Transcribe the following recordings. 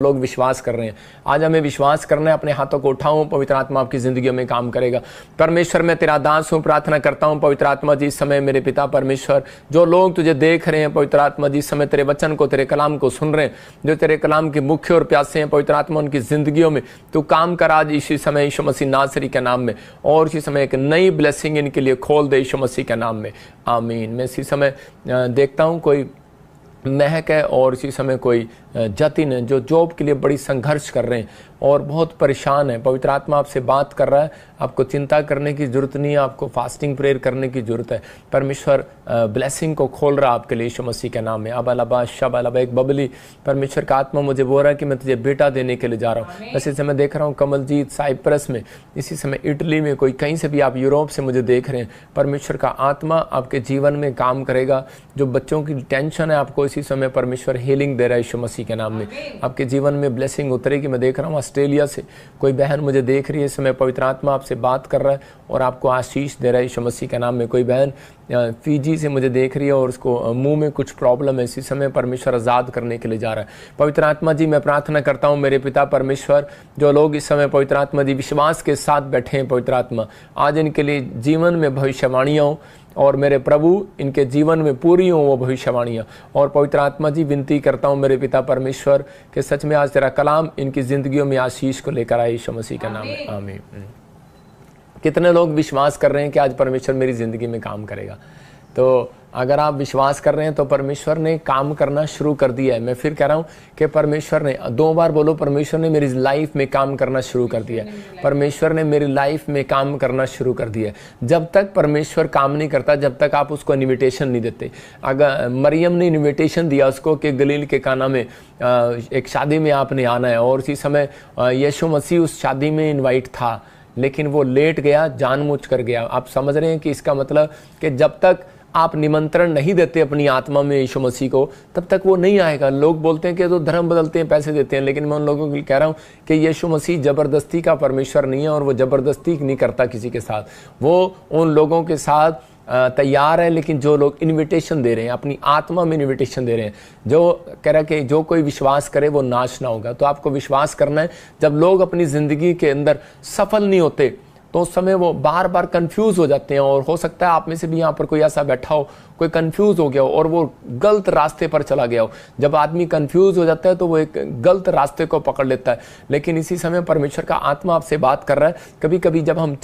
लोग विश्वास कर रहे हैं। आज हमें विश्वास करना है, अपने हाथों को उठाऊं, पवित्र आत्मा आपकी जिंदगी में काम करेगा। परमेश्वर मैं तेरा दास हूं, प्रार्थना करता हूं पवित्र आत्मा जी, इस समय मेरे पिता परमेश्वर, जो लोग तुझे देख रहे हैं पवित्र आत्मा जी, इस समय तेरे वचन को, तेरे कलाम को सुन रहे हैं, जो तेरे कलाम के मुख्य और प्यासे हैं पवित्र आत्मा, उनकी जिंदगियों में तू काम कर आज इसी समय यीशु मसीह नासरी के नाम में, और इसी समय एक नई ब्लेसिंग इनके लिए खोल दे यीशु मसीह के नाम में, आमीन। मैं इसी समय देखता हूँ कोई महक है और इसी समय कोई जतिन है जो जॉब के लिए बड़ी संघर्ष कर रहे हैं और बहुत परेशान है। पवित्र आत्मा आपसे बात कर रहा है, आपको चिंता करने की जरूरत नहीं है, आपको फास्टिंग प्रेयर करने की जरूरत है। परमेश्वर ब्लेसिंग को खोल रहा है आपके लिए यीशु मसीह के नाम में। अब अलाबा शब अलाबा एक बबली परमेश्वर का आत्मा मुझे बोल रहा है कि मैं तुझे बेटा देने के लिए जा रहा हूँ। इसी समय देख रहा हूँ कमलजीत साइप्रस में, इसी समय इटली में, कोई कहीं से भी आप यूरोप से मुझे देख रहे हैं, परमेश्वर का आत्मा आपके जीवन में काम करेगा। जो बच्चों की टेंशन है आपको इसी समय परमेश्वर हीलिंग दे रहा है यीशु मसीह के नाम में। आपके जीवन में ब्लेसिंग उतरेगी। मैं देख रहा हूँ ऑस्ट्रेलिया से कोई बहन मुझे देख रही है, इस समय पवित्र आत्मा आपसे बात कर रहा है और आपको आशीष दे रहा है यीशु मसीह के नाम में। कोई बहन फीजी से मुझे देख रही है और उसको मुंह में कुछ प्रॉब्लम है, इसी समय परमेश्वर आज़ाद करने के लिए जा रहा है। पवित्र आत्मा जी मैं प्रार्थना करता हूँ मेरे पिता परमेश्वर, जो लोग इस समय पवित्र आत्मा जी विश्वास के साथ बैठे हैं पवित्र आत्मा, आज इनके लिए जीवन में भविष्यवाणियाँ हो और मेरे प्रभु इनके जीवन में पूरी हो वो भविष्यवाणियाँ। और पवित्र आत्मा जी विनती करता हूँ मेरे पिता परमेश्वर कि सच में आज तेरा कलाम इनकी जिंदगियों में आशीष को लेकर आए यीशु मसीह का नाम है, आमीन। कितने लोग विश्वास कर रहे हैं कि आज परमेश्वर मेरी ज़िंदगी में काम करेगा? तो अगर आप विश्वास कर रहे हैं तो परमेश्वर ने काम करना शुरू कर दिया है। मैं फिर कह रहा हूँ कि परमेश्वर ने, 2 बार बोलो, परमेश्वर ने मेरी लाइफ में काम करना शुरू कर दिया है। परमेश्वर ने मेरी लाइफ में काम करना शुरू कर दिया है। जब तक परमेश्वर काम नहीं करता, जब तक आप उसको इन्विटेशन नहीं देते। अगर मरियम ने इन्विटेशन दिया उसको कि गलील के काना में एक शादी में आपने आना है, और उसी समय यीशु मसीह उस शादी में इन्वाइट था, लेकिन वो लेट गया, जानबूझ कर गया। आप समझ रहे हैं कि इसका मतलब कि जब तक आप निमंत्रण नहीं देते अपनी आत्मा में यीशु मसीह को, तब तक वो नहीं आएगा। लोग बोलते हैं कि तो धर्म बदलते हैं, पैसे देते हैं, लेकिन मैं उन लोगों को कह रहा हूँ कि यीशु मसीह ज़बरदस्ती का परमेश्वर नहीं है और वो ज़बरदस्ती नहीं करता किसी के साथ। वो उन लोगों के साथ तैयार है, लेकिन जो लोग इन्विटेशन दे रहे हैं, अपनी आत्मा में इन्विटेशन दे रहे हैं, जो कह रहा है कि जो कोई विश्वास करे वो नाश ना होगा। तो आपको विश्वास करना है। जब लोग अपनी ज़िंदगी के अंदर सफल नहीं होते तो उस समय वो बार बार कंफ्यूज हो जाते हैं, और हो सकता है आप में से भी यहाँ पर कोई ऐसा बैठा हो, कोई कंफ्यूज हो गया हो और वो गलत रास्ते पर चला गया हो। जब आदमी कंफ्यूज हो जाता है तो वो एक गलत रास्ते को पकड़ लेता है। लेकिन इसी समय परमेश्वर का आत्मा आपसे बात कर रहा है। कभी कभी जब हम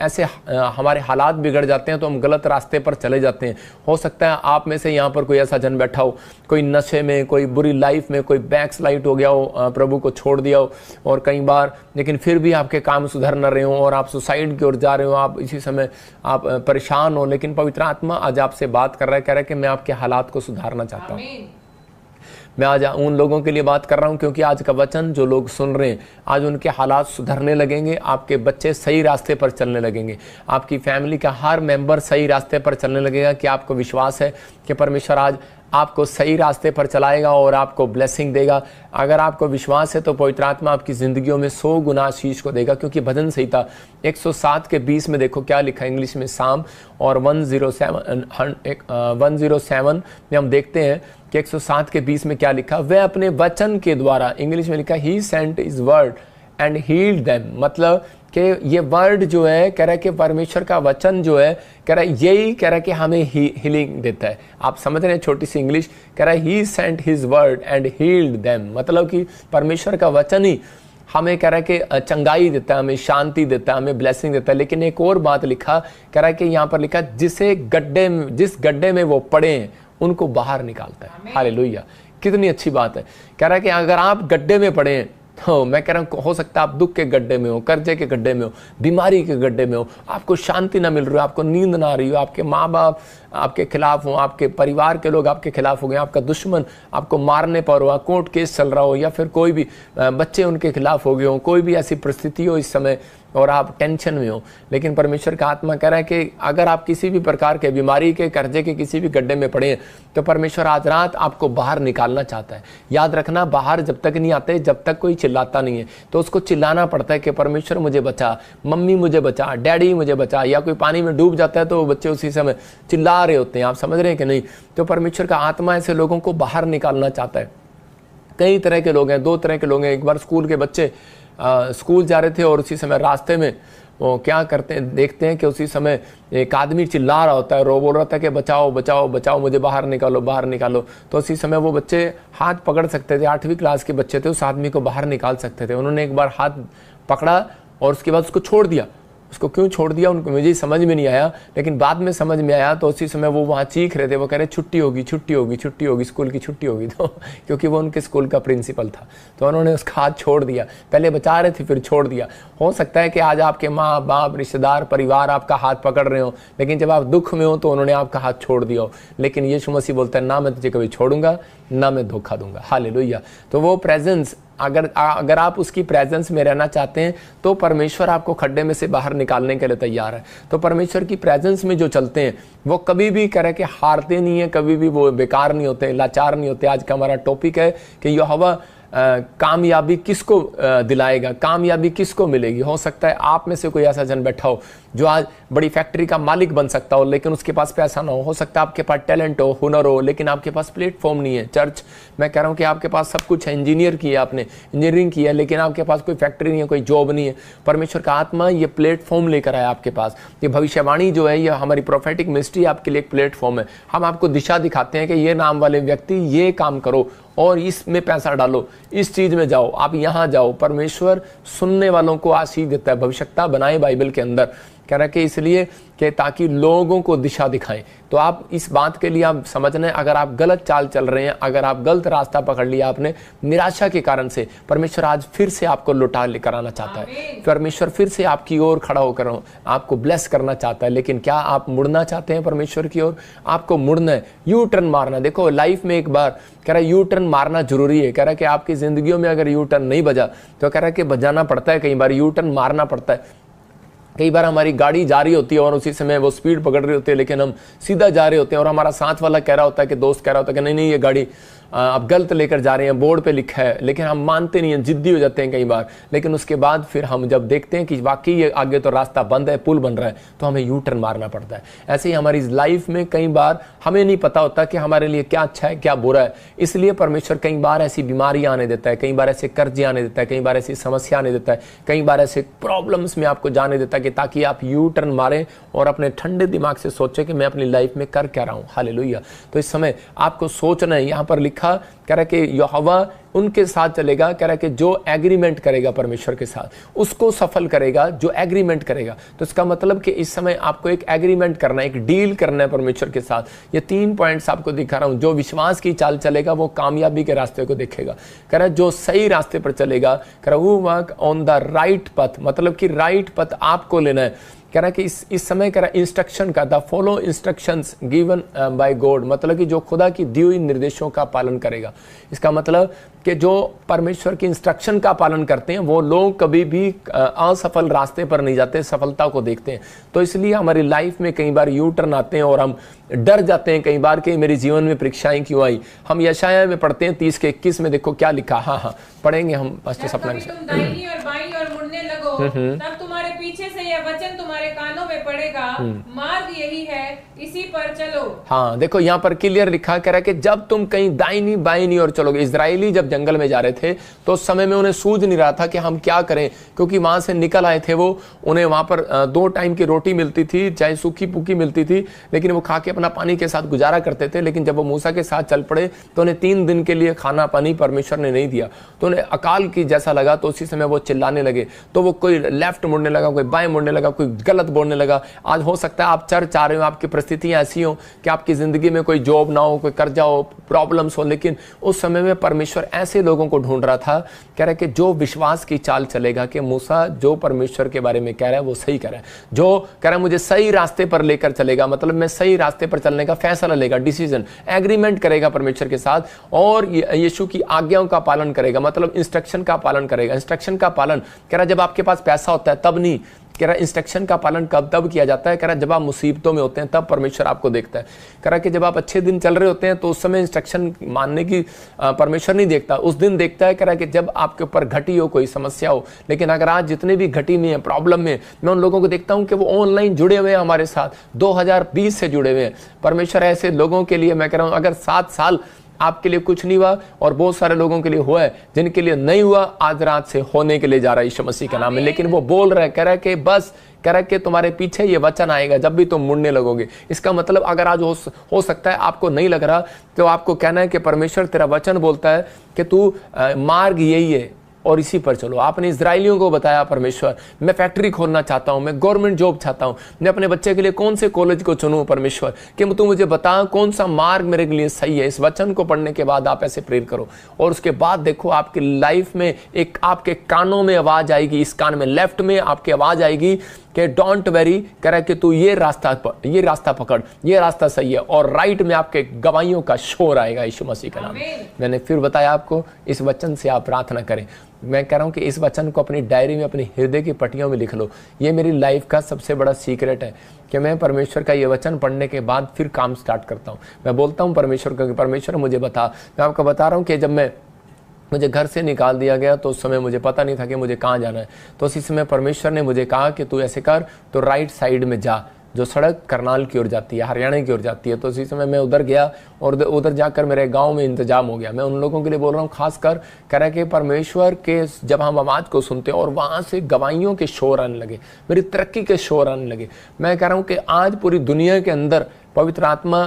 ऐसे हमारे हालात बिगड़ जाते हैं तो हम गलत रास्ते पर चले जाते हैं। हो सकता है आप में से यहाँ पर कोई ऐसा जन बैठा हो, कोई नशे में, कोई बुरी लाइफ में, कोई बैकस्लाइड हो गया हो, प्रभु को छोड़ दिया हो और कई बार, लेकिन फिर भी आपके काम सुधर न रहे हो और आप सुसाइड की ओर जा रहे हो, आप इसी समय आप परेशान हो। लेकिन पवित्र आत्मा आज आपसे बात कर रहा है, कह रहा है कि मैं आपके हालात को सुधारना चाहता हूँ। मैं आज उन लोगों के लिए बात कर रहा हूं क्योंकि आज का वचन जो लोग सुन रहे हैं, आज उनके हालात सुधरने लगेंगे, आपके बच्चे सही रास्ते पर चलने लगेंगे, आपकी फैमिली का हर मेंबर सही रास्ते पर चलने लगेगा। कि आपको विश्वास है कि परमेश्वर आज आपको सही रास्ते पर चलाएगा और आपको ब्लेसिंग देगा। अगर आपको विश्वास है तो पवित्र आत्मा आपकी ज़िंदगियों में 100 गुना आशीष को देगा। क्योंकि भजन संहिता 107 के 20 में देखो क्या लिखा है इंग्लिश में, साम और 107 में हम देखते हैं कि 107 के 20 में क्या लिखा, वह अपने वचन के द्वारा, इंग्लिश में लिखा he sent his word and healed them. मतलब कि ये वर्ड जो है, कह रहा है कि परमेश्वर का वचन जो है, कह रहा है यही, कह रहा है कि हमें हीलिंग देता है। आप समझ रहे हैं छोटी सी इंग्लिश, कह रहा है he sent his word and healed them. मतलब कि परमेश्वर का वचन ही हमें, कह रहा है कि चंगाई देता है, हमें शांति देता है, हमें ब्लेसिंग देता है। लेकिन एक और बात लिखा, कह रहा है कि यहाँ पर लिखा जिस गड्ढे में वो पड़े हैं उनको बाहर निकालता है। हालेलुया, कितनी अच्छी बात है। कह रहा है कि अगर आप गड्ढे में पड़े हैं तो मैं कह रहा हूँ हो सकता है आप दुख के गड्ढे में हो, कर्जे के गड्ढे में हो, बीमारी के गड्ढे में हो, आपको शांति ना मिल रही हो, आपको नींद ना आ रही हो, आपके माँ बाप आपके खिलाफ हो, आपके परिवार के लोग आपके खिलाफ हो गए, आपका दुश्मन आपको मारने पर हो, कोर्ट केस चल रहा हो, या फिर कोई भी बच्चे उनके खिलाफ हो गए हो, कोई भी ऐसी परिस्थिति हो इस समय और आप टेंशन में हो। लेकिन परमेश्वर का आत्मा कह रहा है कि अगर आप किसी भी प्रकार के बीमारी के, कर्जे के किसी भी गड्ढे में पड़े हैं तो परमेश्वर आज रात आपको बाहर निकालना चाहता है। याद रखना, बाहर जब तक नहीं आते, जब तक कोई चिल्लाता नहीं है, तो उसको चिल्लाना पड़ता है कि परमेश्वर मुझे बचा, मम्मी मुझे बचा, डैडी मुझे बचा। या कोई पानी में डूब जाता है तो बच्चे उसी समय चिल्ला रहे होते हैं। आप समझ रहे हैं कि नहीं? तो परमेश्वर का आत्मा ऐसे लोगों को बाहर निकालना चाहता है। कई तरह के लोग हैं, दो तरह के लोग हैं। एक बार स्कूल के बच्चे स्कूल जा रहे थे और उसी समय रास्ते में वो क्या करते हैं, देखते हैं कि उसी समय एक आदमी चिल्ला रहा होता है, रो बोल रहा होता है कि बचाओ बचाओ बचाओ, मुझे बाहर निकालो बाहर निकालो। तो उसी समय वो बच्चे हाथ पकड़ सकते थे, 8वीं क्लास के बच्चे थे, उस आदमी को बाहर निकाल सकते थे। उन्होंने एक बार हाथ पकड़ा और उसके बाद उसको छोड़ दिया। उसको क्यों छोड़ दिया उनको मुझे समझ में नहीं आया, लेकिन बाद में समझ में आया। तो उसी समय वो वहाँ चीख रहे थे, वो कह रहे छुट्टी होगी छुट्टी होगी छुट्टी होगी, स्कूल की छुट्टी होगी। तो क्योंकि वो उनके स्कूल का प्रिंसिपल था, तो उन्होंने उसका हाथ छोड़ दिया। पहले बचा रहे थे फिर छोड़ दिया। हो सकता है कि आज आपके माँ बाप रिश्तेदार परिवार आपका हाथ पकड़ रहे हो, लेकिन जब आप दुख में हो तो उन्होंने आपका हाथ छोड़ दिया हो। लेकिन यीशु मसीह बोलता है ना मैं तुझे कभी छोड़ूंगा ना मैं धोखा दूंगा। हालेलुया। तो वो प्रेजेंस अगर आप उसकी प्रेजेंस में रहना चाहते हैं तो परमेश्वर आपको खड्डे में से बाहर निकालने के लिए तैयार है। तो परमेश्वर की प्रेजेंस में जो चलते हैं वो कभी भी कह के हारते नहीं है, कभी भी वो बेकार नहीं होते, लाचार नहीं होते। आज का हमारा टॉपिक है कि यहोवा कामयाबी किसको दिलाएगा, कामयाबी किसको मिलेगी। हो सकता है आप में से कोई ऐसा जन बैठा हो जो आज बड़ी फैक्ट्री का मालिक बन सकता हो, लेकिन उसके पास पैसा ना हो सकता है आपके पास टैलेंट हो, हुनर हो, लेकिन आपके पास प्लेटफॉर्म नहीं है। चर्च मैं कह रहा हूँ कि आपके पास सब कुछ है, इंजीनियर किया आपने, इंजीनियरिंग की है, लेकिन आपके पास कोई फैक्ट्री नहीं है, कोई जॉब नहीं है। परमेश्वर का आत्मा ये प्लेटफॉर्म लेकर आया आपके पास। ये भविष्यवाणी जो है, ये हमारी प्रोफेटिक मिनिस्ट्री आपके लिए एक प्लेटफॉर्म है। हम आपको दिशा दिखाते हैं कि ये नाम वाले व्यक्ति ये काम करो और इसमें पैसा डालो, इस चीज में जाओ, आप यहाँ जाओ। परमेश्वर सुनने वालों को आशीष देता है। भविष्यता बनाए बाइबल के अंदर कह रहा है कि इसलिए कि ताकि लोगों को दिशा दिखाएं। तो आप इस बात के लिए आप समझना, अगर आप गलत चाल चल रहे हैं, अगर आप गलत रास्ता पकड़ लिया आपने निराशा के कारण से, परमेश्वर आज फिर से आपको लौटा लेकर आना चाहता है। परमेश्वर फिर से आपकी ओर खड़ा होकर आपको ब्लेस करना चाहता है। लेकिन क्या आप मुड़ना चाहते हैं परमेश्वर की ओर? आपको मुड़ना है, यू टर्न मारना। देखो लाइफ में एक बार कह रहा है यू टर्न मारना जरूरी है। कह रहा है कि आपकी जिंदगियों में अगर यू टर्न नहीं बजा तो कह रहा है कि बजाना पड़ता है, कई बार यू टर्न मारना पड़ता है। कई बार हमारी गाड़ी जा रही होती है और उसी समय वो स्पीड पकड़ रही होती है, लेकिन हम सीधा जा रहे होते हैं और हमारा साथ वाला कह रहा होता है कि दोस्त कह रहा होता है कि नहीं नहीं ये गाड़ी आप गलत लेकर जा रहे हैं, बोर्ड पे लिखा है, लेकिन हम मानते नहीं हैं, जिद्दी हो जाते हैं कई बार। लेकिन उसके बाद फिर हम जब देखते हैं कि वाकई ये आगे तो रास्ता बंद है, पुल बन रहा है, तो हमें यू टर्न मारना पड़ता है। ऐसे ही हमारी लाइफ में कई बार हमें नहीं पता होता कि हमारे लिए क्या अच्छा है क्या बुरा है। इसलिए परमेश्वर कई बार ऐसी बीमारियां आने देता है, कई बार ऐसे कर्जे आने देता है, कई बार ऐसी समस्या आने देता है, कई बार ऐसे प्रॉब्लम्स में आपको जाने देता है कि ताकि आप यू टर्न मारें और अपने ठंडे दिमाग से सोचें कि मैं अपनी लाइफ में कर क्या रहा हूँ। हालेलुया। तो इस समय आपको सोचना है। यहाँ पर लिखा कह रहा है कि यहोवा उनके साथ चलेगा। कह रहा है कि जो एग्रीमेंट करेगा परमेश्वर के साथ उसको सफल करेगा, जो एग्रीमेंट करेगा। तो इसका मतलब कि इस समय आपको एक एग्रीमेंट करना है, एक डील करना है परमेश्वर के साथ। ये 3 पॉइंट्स आपको दिखा रहा हूं। जो विश्वास की चाल चलेगा वो कामयाबी के रास्ते को देखेगा। कह रहा है जो सही रास्ते पर चलेगा, कह रहा है वो वर्क ऑन द राइट पथ, मतलब कि राइट पथ आपको लेना है। कह रहा है कि इस समय कह रहा है इंस्ट्रक्शन का, the follow instructions given by God, मतलब कि जो खुदा की दी हुई निर्देशों का पालन करेगा। इसका मतलब कि जो परमेश्वर की इंस्ट्रक्शन का पालन करते हैं वो लोग कभी भी असफल रास्ते पर नहीं जाते, सफलता को देखते हैं। तो इसलिए हमारी लाइफ में कई बार यू टर्न आते हैं और हम डर जाते हैं कई बार कि मेरे जीवन में परीक्षाएं क्यों आई। हम यशाया में पढ़ते हैं 30 के 21 में, देखो क्या लिखा। हाँ पढ़ेंगे हम पास्टर सपना के साथ। दाहिनी और बाईं और मुड़ने लगो, तब तुम्हारे पीछे से यह वचन तुम्हारे कानों में पड़ेगा, मार्ग यही है, इसी पर चलो। हाँ देखो यहाँ पर क्लियर लिखा, कह रहा है कि जब तुम कहीं दाहिनी बाईं ओर चलोगे। इजरायली जब जंगल में जा रहे थे तो उस समय में उन्हें सूझ नहीं रहा था कि हम क्या करें, क्योंकि वहां से निकल आए थे वो। उन्हें वहां पर 2 टाइम की रोटी मिलती थी, चाहे सूखी पुकी मिलती थी, लेकिन वो खा के अपना पानी के साथ गुजारा करते थे। लेकिन जब वो मूसा के साथ चल पड़े तो उन्हें 3 दिन के लिए खाना पानी परमेश्वर ने नहीं दिया। तो उन्हें अकाल की जैसा लगा, तो उसी समय वो चिल्लाने लगे। तो वो कोई लेफ्ट मुड़ने लगा, कोई बाएं मुड़ने लगा, कोई गलत बोलने लगा। आज हो सकता है आप चर्च आ रहे हो, आपकी परिस्थितियां ऐसी हो कि आपकी जिंदगी में कोई जॉब ना हो, कोई कर्जा हो, प्रॉब्लम्स हो, लेकिन उस समय में परमेश्वर ऐसे लोगों को ढूंढ रहा था। कह रहा है कि जो विश्वास की चाल चलेगा, कि मूसा जो परमेश्वर के बारे में कह रहा है वो सही कह रहा है, जो कह रहा है मुझे सही रास्ते पर लेकर चलेगा, मतलब मैं सही रास्ते पर चलने का फैसला लेगा, डिसीजन एग्रीमेंट करेगा परमेश्वर के साथ, और यीशु की आज्ञाओं का पालन करेगा, मतलब इंस्ट्रक्शन का पालन करेगा। इंस्ट्रक्शन का पालन कह रहा है जब आपके पास पैसा होता है तब नहीं, कह रहा इंस्ट्रक्शन का पालन कब तब किया जाता है, कह रहा जब आप मुसीबतों में होते हैं तब परमेश्वर आपको देखता है। कह रहा कि जब आप अच्छे दिन चल रहे होते हैं तो उस समय इंस्ट्रक्शन मानने की परमेश्वर नहीं देखता, उस दिन देखता है। कह रहा कि जब आपके ऊपर घटी हो, कोई समस्या हो। लेकिन अगर आज जितने भी घटी में है, प्रॉब्लम में, मैं उन लोगों को देखता हूं कि वो ऑनलाइन जुड़े हुए हैं हमारे साथ, 2020 से जुड़े हुए हैं। परमेश्वर ऐसे लोगों के लिए मैं कह रहा हूं, अगर 7 साल आपके लिए कुछ नहीं हुआ और बहुत सारे लोगों के लिए हुआ है, जिनके लिए नहीं हुआ आज रात से होने के लिए जा रहा है यीशु मसीह के नाम में। लेकिन वो बोल रहा है, कह रहा है कि बस, कह रहा है कि तुम्हारे पीछे ये वचन आएगा जब भी तुम मुड़ने लगोगे। इसका मतलब अगर आज हो सकता है आपको नहीं लग रहा, तो आपको कहना है कि परमेश्वर तेरा वचन बोलता है कि तू मार्ग यही है और इसी पर चलो। आपने इजराइलियों को बताया, परमेश्वर मैं फैक्ट्री खोलना चाहता हूं, मैं गवर्नमेंट जॉब चाहता हूं, मैं अपने बच्चे के लिए कौन से कॉलेज को चुनूं परमेश्वर, कि तू मुझे बता कौन सा मार्ग मेरे लिए सही है। इस वचन को पढ़ने के बाद आप ऐसे प्रेयर करो और उसके बाद देखो आपकी लाइफ में एक आपके कानों में आवाज आएगी, इस कान में लेफ्ट में आपकी आवाज आएगी कि डोंट वेरी, कह रहा है कि तू ये रास्ता पकड़, ये रास्ता सही है। और राइट में आपके गवाहियों का शोर आएगा यीशु मसीह का नाम। मैंने फिर बताया आपको, इस वचन से आप प्रार्थना करें। मैं कह रहा हूं कि इस वचन को अपनी डायरी में, अपनी हृदय की पट्टियों में लिख लो। ये मेरी लाइफ का सबसे बड़ा सीक्रेट है कि मैं परमेश्वर का ये वचन पढ़ने के बाद फिर काम स्टार्ट करता हूं। मैं बोलता हूं परमेश्वर को कि परमेश्वर मुझे बता। मैं आपको बता रहा हूं कि जब मुझे घर से निकाल दिया गया तो उस समय मुझे पता नहीं था कि मुझे कहाँ जाना है। तो उसी समय परमेश्वर ने मुझे कहा कि तू ऐसे कर, तो राइट साइड में जा, जो सड़क करनाल की ओर जाती है, हरियाणा की ओर जाती है। तो उसी समय मैं उधर गया और उधर जाकर मेरे गांव में इंतजाम हो गया। मैं उन लोगों के लिए बोल रहा हूँ, खासकर कह रहा है कि परमेश्वर के जब हम आवाज़ को सुनते हैं और वहाँ से गवाहियों के शोर आने लगे, मेरी तरक्की के शोर आने लगे। मैं कह रहा हूँ कि आज पूरी दुनिया के अंदर पवित्र आत्मा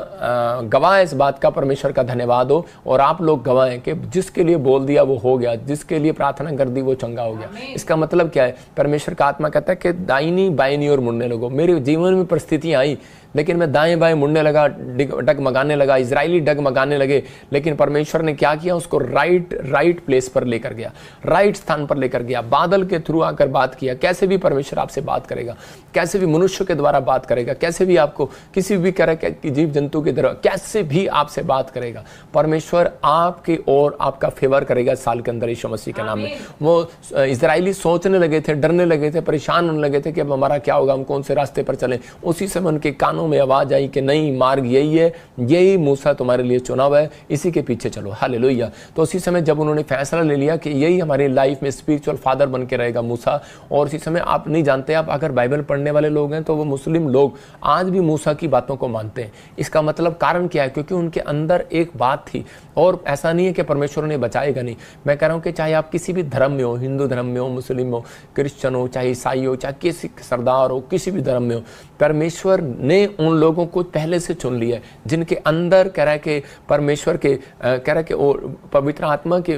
गवाह इस बात का, परमेश्वर का धन्यवाद हो। और आप लोग गवाह हैं कि जिसके लिए बोल दिया वो हो गया, जिसके लिए प्रार्थना कर दी वो चंगा हो गया। इसका मतलब क्या है? परमेश्वर का आत्मा कहता है कि दाहिनी बाईनी ओर मुड़ने लगो। मेरे जीवन में परिस्थितियां आई लेकिन मैं दाएं बाएं मुड़ने लगा, डगमगाने लगा, इजरायली डगमगाने लगे। लेकिन परमेश्वर ने क्या किया? उसको राइट प्लेस पर लेकर गया, राइट स्थान पर लेकर गया। बादल के थ्रू आकर बात किया। कैसे भी परमेश्वर आपसे बात करेगा, कैसे भी मनुष्य के द्वारा बात करेगा, कैसे भी आपको किसी भी तरह के जीव जंतु की तरह कैसे भी आपसे बात करेगा। परमेश्वर आपकी ओर आपका फेवर करेगा साल के अंदर यीशु मसीह के नाम में। वो इजरायली सोचने लगे थे, डरने लगे थे, परेशान होने लगे थे कि अब हमारा क्या होगा, हम कौन से रास्ते पर चलें। उसी समय उनके कानों में आवाज आई कि नहीं, मार्ग यही है, यही मूसा तुम्हारे लिए चुना हुआ है, इसी के पीछे चलो। हालेलुया। तो उसी समय जब उन्होंने फैसला ले लिया कि यही हमारी लाइफ में स्पिरिचुअल फादर बन के रहेगा मूसा। और उसी समय आप नहीं जानते, आप अगर बाइबल पढ़ने वाले लोग हैं तो वो मुस्लिम लोग आज भी मूसा की बातों को मानते हैं। इसका मतलब कारण क्या है? क्योंकि उनके अंदर एक बात थी। और ऐसा नहीं है कि परमेश्वर उन्हें बचाएगा नहीं। मैं कह रहा हूं कि चाहे आप किसी भी धर्म में हो, हिंदू धर्म में हो, मुस्लिम हो, क्रिश्चियन हो, चाहे ईसाई हो, चाहे किसी सरदार हो, किसी भी धर्म में हो, परमेश्वर ने उन लोगों को पहले से चुन लिया है जिनके अंदर कह रहा है कि परमेश्वर के कह रहा है कि पवित्र आत्मा के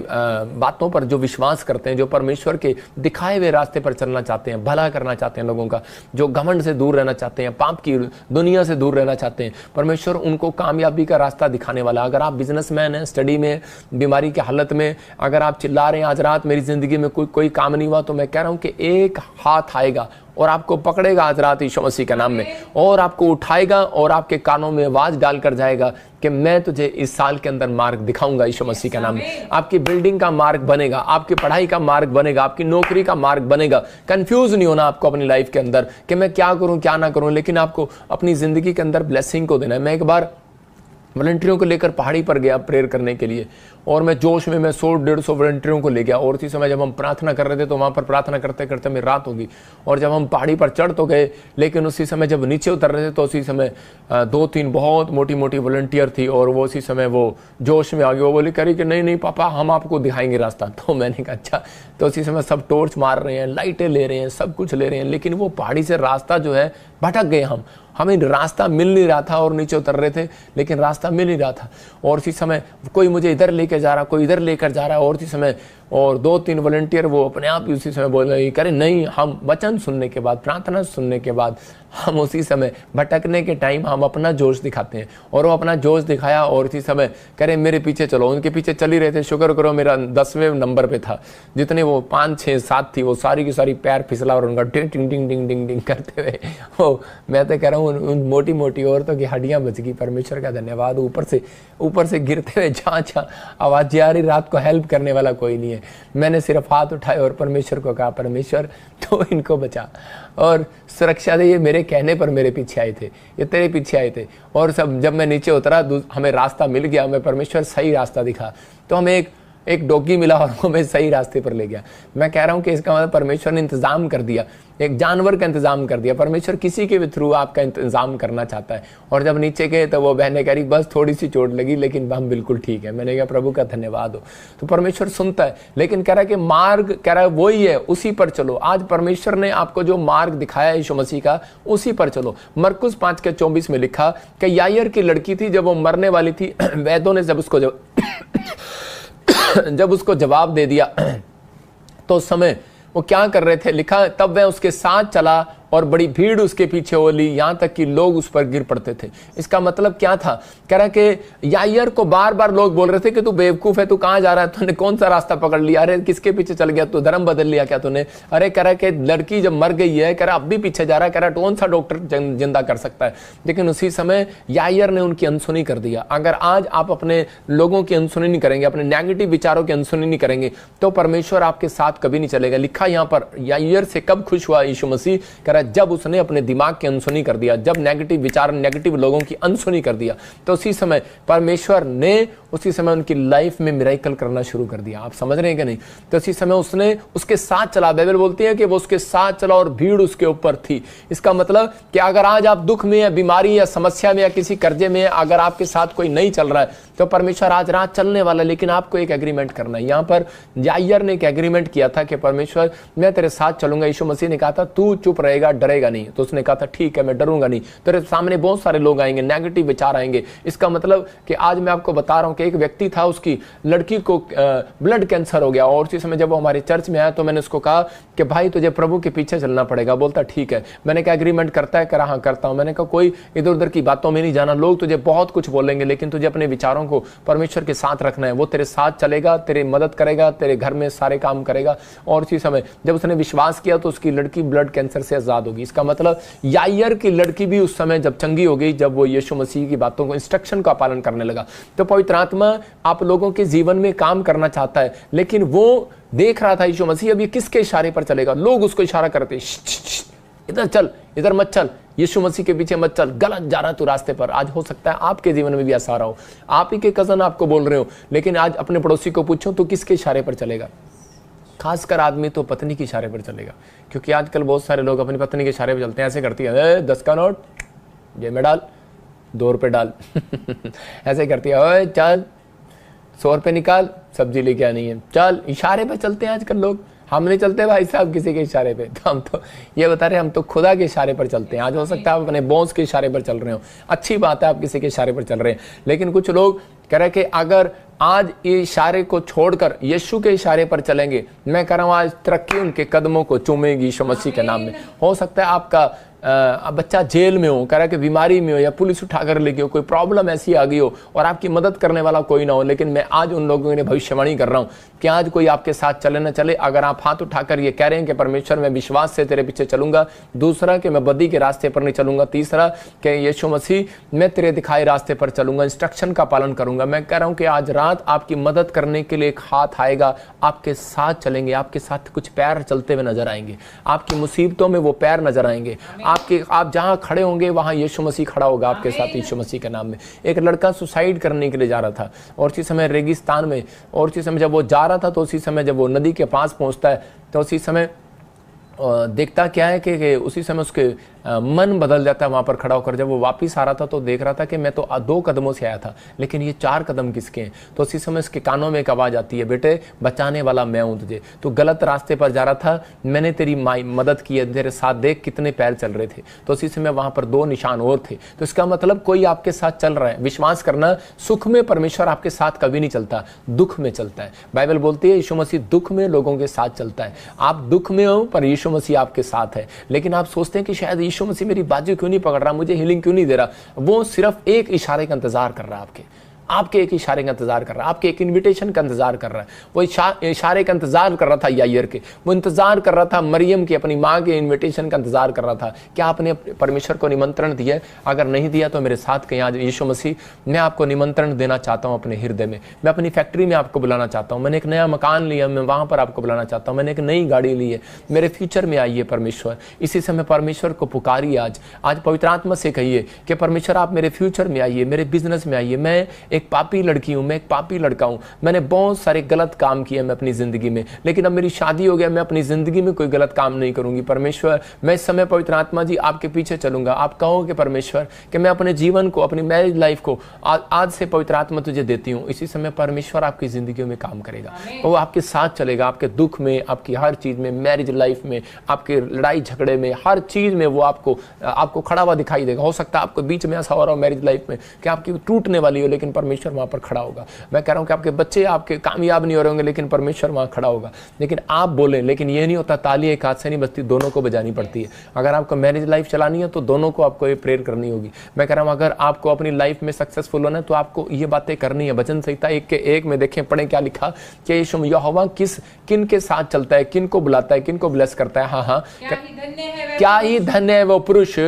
बातों पर जो विश्वास करते हैं, जो परमेश्वर के दिखाए हुए रास्ते पर चलना चाहते हैं, भला करना चाहते हैं लोगों का, जो घमंड से दूर रहना चाहते हैं, पाप की दुनिया से दूर रहना चाहते हैं। परमेश्वर उनको कामयाबी का रास्ता दिखाने वाला। अगर आप बिजनेसमैन हैं, स्टडी में, बीमारी की हालत में, अगर आप चिल्ला रहे हैं आज रात मेरी जिंदगी में कोई काम नहीं हुआ, तो मैं कह रहा हूं कि एक हाथ आएगा और आपको पकड़ेगा आज रात यीशु मसीह के नाम में, और आपको उठाएगा और आपके कानों में आवाज डालकर जाएगा कि मैं तुझे इस साल के अंदर मार्ग दिखाऊंगा यीशु मसीह के नाम में। आपकी बिल्डिंग का मार्ग बनेगा, आपकी पढ़ाई का मार्ग बनेगा, आपकी नौकरी का मार्ग बनेगा। कंफ्यूज नहीं होना आपको अपनी लाइफ के अंदर कि मैं क्या करूं क्या ना करूं, लेकिन आपको अपनी जिंदगी के अंदर ब्लेसिंग को देना है। मैं एक बार वॉलंटियरों को लेकर पहाड़ी पर गया प्रेयर करने के लिए, और मैं जोश में 100-150 वॉलंटियरों को ले गया। और उसी समय जब हम प्रार्थना कर रहे थे तो वहाँ पर प्रार्थना करते करते मेरी रात होगी। और जब हम पहाड़ी पर चढ़ तो गए, लेकिन उसी समय जब नीचे उतर रहे थे तो उसी समय 2-3 बहुत मोटी मोटी वॉलंटियर थी, और वो उसी समय वो जोश में आ गई। वो बोली करी कि नहीं पापा, हम आपको दिखाएंगे रास्ता। तो मैंने कहा अच्छा। तो उसी समय सब टॉर्च मार रहे हैं, लाइटें ले रहे हैं, सब कुछ ले रहे हैं, लेकिन वो पहाड़ी से रास्ता जो है भटक गए हमें रास्ता मिल नहीं रहा था। और नीचे उतर रहे थे लेकिन रास्ता मिल नहीं रहा था। और उसी समय कोई मुझे इधर लेकर जा रहा, कोई इधर लेकर जा रहा है। और उसी समय और 2-3 वॉलंटियर वो अपने आप ही उसी समय बोल रहे करे नहीं, हम वचन सुनने के बाद, प्रार्थना सुनने के बाद, हम उसी समय भटकने के टाइम हम अपना जोश दिखाते हैं। और वो अपना जोश दिखाया और उसी समय करे मेरे पीछे चलो। उनके पीछे चल ही रहे थे। शुक्र करो मेरा 10वें नंबर पे था। जितने वो 5, 6, 7 थी वो सारी की सारी पैर फिसला और उनका टिंग टिंग टिंग टिंग टिंग टिंग करते हुए वो, मैं तो कह रहा हूँ उन मोटी मोटी औरतों की हड्डियां बच गई। परमेश्वर का धन्यवाद। ऊपर से गिरते हुए जहाँ आवाज जा रही, रात को हेल्प करने वाला कोई नहीं है। मैंने सिर्फ हाथ उठाए और परमेश्वर को कहा परमेश्वर तो इनको बचा और सुरक्षा दे। ये मेरे कहने पर मेरे पीछे आए थे, ये तेरे पीछे आए थे। और सब जब मैं नीचे उतरा हमें रास्ता मिल गया, हमें परमेश्वर सही रास्ता दिखा। तो हम एक एक डॉगी मिला और वो मैं सही रास्ते पर ले गया। मैं कह रहा हूं कि इसका मतलब परमेश्वर ने इंतजाम कर दिया, एक जानवर का इंतजाम कर दिया। परमेश्वर किसी के भी थ्रू आपका इंतजाम करना चाहता है। और जब नीचे गए तो वो बहने कह रही बस थोड़ी सी चोट लगी लेकिन हम बिल्कुल ठीक है। मैंने कहा प्रभु का धन्यवाद हो। तो परमेश्वर सुनता है, लेकिन कह रहा है कि मार्ग कह रहा है वही है, उसी पर चलो। आज परमेश्वर ने आपको जो मार्ग दिखाया यीशु मसीह का, उसी पर चलो। मरकुस 5:24 में लिखा कि यायर की लड़की थी, जब वो मरने वाली थी, वैद्यों ने जब उसको जवाब दे दिया तो उस समय वो क्या कर रहे थे, लिखा तब वह उसके साथ चला और बड़ी भीड़ उसके पीछे हो ली, यहां तक कि लोग उस पर गिर पड़ते थे। इसका मतलब क्या था, कह रहा कि यायर को बार बार लोग बोल रहे थे कि तू बेवकूफ है, तू कहां जा रहा है, तूने कौन सा रास्ता पकड़ लिया, अरे किसके पीछे चल गया, तू धर्म बदल लिया क्या तूने। अरे कह रहा कि लड़की जब मर गई है, कह रहा अब भी पीछे जा रहा है, कह रहा कौन सा डॉक्टर जिंदा कर सकता है। लेकिन उसी समय यायर ने उनकी अनसुनी कर दिया। अगर आज आप अपने लोगों की अनसुनी नहीं करेंगे, अपने नेगेटिव विचारों की अनसुनी नहीं करेंगे, तो परमेश्वर आपके साथ कभी नहीं चलेगा। लिखा यहां पर यायर से कब खुश हुआ यीशु मसीह, कह रहा जब उसने अपने दिमाग की अनसुनी कर दिया, जब नेगेटिव विचार, नेगेटिव लोगों की अनसुनी कर दिया, तो उसी समय परमेश्वर ने उसी समय उनकी लाइफ में मिरेकल करना शुरू कर दिया। आप समझ रहे हैं कि नहीं। तो उसी समय उसने उसके साथ चला। बाइबल बोलती है कि वो उसके साथ चला और भीड़ उसके ऊपर थी। इसका मतलब कि अगर आज आप दुख में या बीमारी या समस्या में या किसी कर्जे में, अगर आपके साथ कोई नहीं चल रहा है, तो परमेश्वर आज रात चलने वाला। लेकिन आपको एक एग्रीमेंट करना है। यहां पर यायर ने एक एग्रीमेंट किया था कि परमेश्वर मैं तेरे साथ चलूंगा। यीशु मसीह ने कहा था तू चुप रहेगा, डरेगा नहीं। तो उसने कहा था ठीक है, मैं डरूंगा नहीं। तेरे सामने बहुत सारे लोग आएंगे, नेगेटिव विचार आएंगे। इसका मतलब कि आज मैं आपको बता रहा हूं कि एक व्यक्ति था, उसकी लड़की को ब्लड कैंसर हो गया। और उसी समय जब वो हमारे चर्च में आया तो मैंने उसको कहा कि भाई तुझे प्रभु के पीछे चलना पड़ेगा। बोलता ठीक है। मैंने कहा एग्रीमेंट करता है, कहा हाँ करता हूं। मैंने कहा कोई इधर उधर की बातों में नहीं जाना। लोग तुझे बहुत कुछ बोलेंगे, लेकिन तुझे अपने विचारों को परमेश्वर के साथ रखना है। वो तेरे साथ चलेगा, तेरी मदद करेगा, तेरे घर में सारे काम करेगा। और उसी समय जब उसने विश्वास किया तो उसकी लड़की ब्लड कैंसर से आजाद होगी। इसका मतलब यायर की लड़की भी उस समय जब चंगी हो गई, जब वो यीशु मसीह की बातों को, इंस्ट्रक्शन का पालन करने लगा। तो पवित्र आत्मा आप लोगों के जीवन में काम करना चाहता है, लेकिन वो देख रहा था यीशु मसीह अब ये किसके इशारे पर चलेगा। लोग उसको इशारा करते, इधर चल, इधर मत चल, यीशु मसीह के पीछे मत चल, गलत जा रहा तू रास्ते पर। आज हो सकता है आपके जीवन में भी ऐसा रहा हो, आप ही के कजन आपको बोल रहे हो, लेकिन आज अपने पड़ोसी को पूछो तो किसके इशारे पर चलेगा। खासकर आदमी तो पत्नी के इशारे पर चलेगा, क्योंकि आजकल बहुत सारे लोग अपनी पत्नी के इशारे पर चलते हैं। ऐसे करती है 10 का नोट जेब में डाल, 2 रुपए डाल ऐसे करती है, चल 100 रुपए निकाल, सब्जी लेके आनी है, चल। इशारे पे चलते हैं आजकल लोग। हम नहीं चलते भाई साहब किसी के इशारे पे, तो हम तो ये बता रहे हम तो खुदा के इशारे पर चलते हैं। आज हो सकता है आप अपने बॉस के इशारे पर चल रहे हो, अच्छी बात है आप किसी के इशारे पर चल रहे हैं, लेकिन कुछ लोग कह रहे कि अगर आज ये इशारे को छोड़कर यीशु के इशारे पर चलेंगे, मैं कह रहा हूं आज तरक्की उनके कदमों को चूमेगी यीशु मसीह के नाम में। हो सकता है आपका बच्चा जेल में हो, कह रहा कि बीमारी में हो, या पुलिस उठाकर ले गई हो, कोई प्रॉब्लम ऐसी आ गई हो और आपकी मदद करने वाला कोई ना हो, लेकिन मैं आज उन लोगों ने भविष्यवाणी कर रहा हूं कि आज कोई आपके साथ चले ना चले, अगर आप हाथ उठाकर ये कह रहे हैं कि परमेश्वर मैं विश्वास से तेरे पीछे चलूंगा, दूसरा कि मैं बदी के रास्ते पर नहीं चलूंगा, तीसरा कि यीशु मसीह मैं तेरे दिखाए रास्ते पर चलूंगा, इंस्ट्रक्शन का पालन करूंगा, मैं कह रहा हूं कि आज रात आपकी मदद करने के लिए एक हाथ आएगा, आपके साथ चलेंगे, आपके साथ कुछ पैर चलते हुए नजर आएंगे, आपकी मुसीबतों में वो पैर नजर आएंगे, आप जहां खड़े होंगे वहां यीशु मसीह खड़ा होगा आपके साथ यीशु मसीह के नाम में। एक लड़का सुसाइड करने के लिए जा रहा था और उसी समय रेगिस्तान में, और उसी समय जब वो जा रहा था तो उसी समय जब वो नदी के पास पहुंचता है तो उसी समय देखता क्या है कि उसी समय उसके मन बदल जाता है वहां पर खड़ा होकर। जब वो वापस आ रहा था तो देख रहा था कि मैं तो 2 कदमों से आया था, लेकिन ये 4 कदम किसके हैं। तो उसी समय उसके कानों में एक आवाज आती है, बेटे बचाने वाला मैं हूं तुझे, तो गलत रास्ते पर जा रहा था, मैंने तेरी मदद की है, तेरे साथ देख कितने पैर चल रहे थे। तो उसी समय वहां पर 2 निशान और थे। तो इसका मतलब कोई आपके साथ चल रहा है। विश्वास करना, सुख में परमेश्वर आपके साथ कभी नहीं चलता, दुख में चलता है। बाइबल बोलती है यीशु मसीह दुख में लोगों के साथ चलता है। आप दुख में हो पर यीशु मसीह आपके साथ है, लेकिन आप सोचते हैं कि शायद यीशु मसीह मेरी बाजू क्यों नहीं पकड़ रहा, मुझे हीलिंग क्यों नहीं दे रहा। वो सिर्फ एक इशारे का इंतजार कर रहा है, आपके एक इशारे का इंतजार कर रहा है, आपके एक इनविटेशन का इंतजार कर रहा है। वो इशारे का इंतजार कर रहा था यायर के, वो इंतजार कर रहा था मरियम की, अपनी माँ के इनविटेशन का इंतजार कर रहा था। क्या आपने परमेश्वर को निमंत्रण दिया? अगर नहीं दिया तो मेरे साथ कहीं आज यीशु मसीह मैं आपको निमंत्रण देना चाहता हूँ अपने हृदय में। मैं अपनी फैक्ट्री में आपको बुलाना चाहता हूँ, मैंने एक नया मकान लिया, मैं वहां पर आपको बुलाना चाहता हूँ, मैंने एक नई गाड़ी ली है, मेरे फ्यूचर में आइए परमेश्वर। इसी समय परमेश्वर को पुकारिए। आज पवित्र आत्मा से कहिए कि परमेश्वर आप मेरे फ्यूचर में आइए, मेरे बिजनेस में आइए, मैं एक पापी लड़की हूँ, मैं एक पापी लड़का हूँ, मैंने बहुत सारे गलत काम किए मैं अपनी ज़िंदगी में, लेकिन अब मेरी शादी हो गया, मैं अपनी ज़िंदगी में कोई गलत काम नहीं करूँगी। परमेश्वर, मैं इस समय पवित्र आत्मा जी आपके पीछे चलूँगा। आप कहो कि परमेश्वर कि मैं अपने जीवन को, अपनी मैरिज लाइफ को आज से पवित्र आत्मा तुझे देती हूँ। इसी समय परमेश्वर आपकी ज़िंदगी में काम करेगा, वो आपके साथ चलेगा, आपके दुख में, आपकी हर चीज़ में, मैरिज लाइफ में, आपके लड़ाई झगड़े में, हर चीज़ में वो आपको खड़ा हुआ दिखाई देगा। हो सकता है आपको बीच में ऐसा हो रहा हो मैरिज लाइफ में कि आपकी टूटने वाली हो, लेकिन परमेश्वर वहाँ पर खड़ा होगा। मैं कह रहा हूँ कि आपके बच्चे आपके कामयाब नहीं हो रहे होंगे, लेकिन परमेश्वर वहाँ खड़ा होगा। लेकिन आप बोलें, लेकिन ये नहीं होता ताली एक हाथ से नहीं बजती, दोनों को बजानी पड़ती है। अगर आपको मैरिज लाइफ चलानी है तो दोनों को आपको ये प्रेयर करनी होगी। मैं कह रहा हूँ अगर आपको अपनी लाइफ में सक्सेसफुल होना है तो आपको ये बातें करनी है। वचन संहिता 1:1 में देखें, पढ़ें क्या लिखा कि यीशु यहोवा किन के साथ चलता है, किन को बुलाता है, किन को ब्लेस करता है। हाँ, क्या ही धन्य है वो पुरुष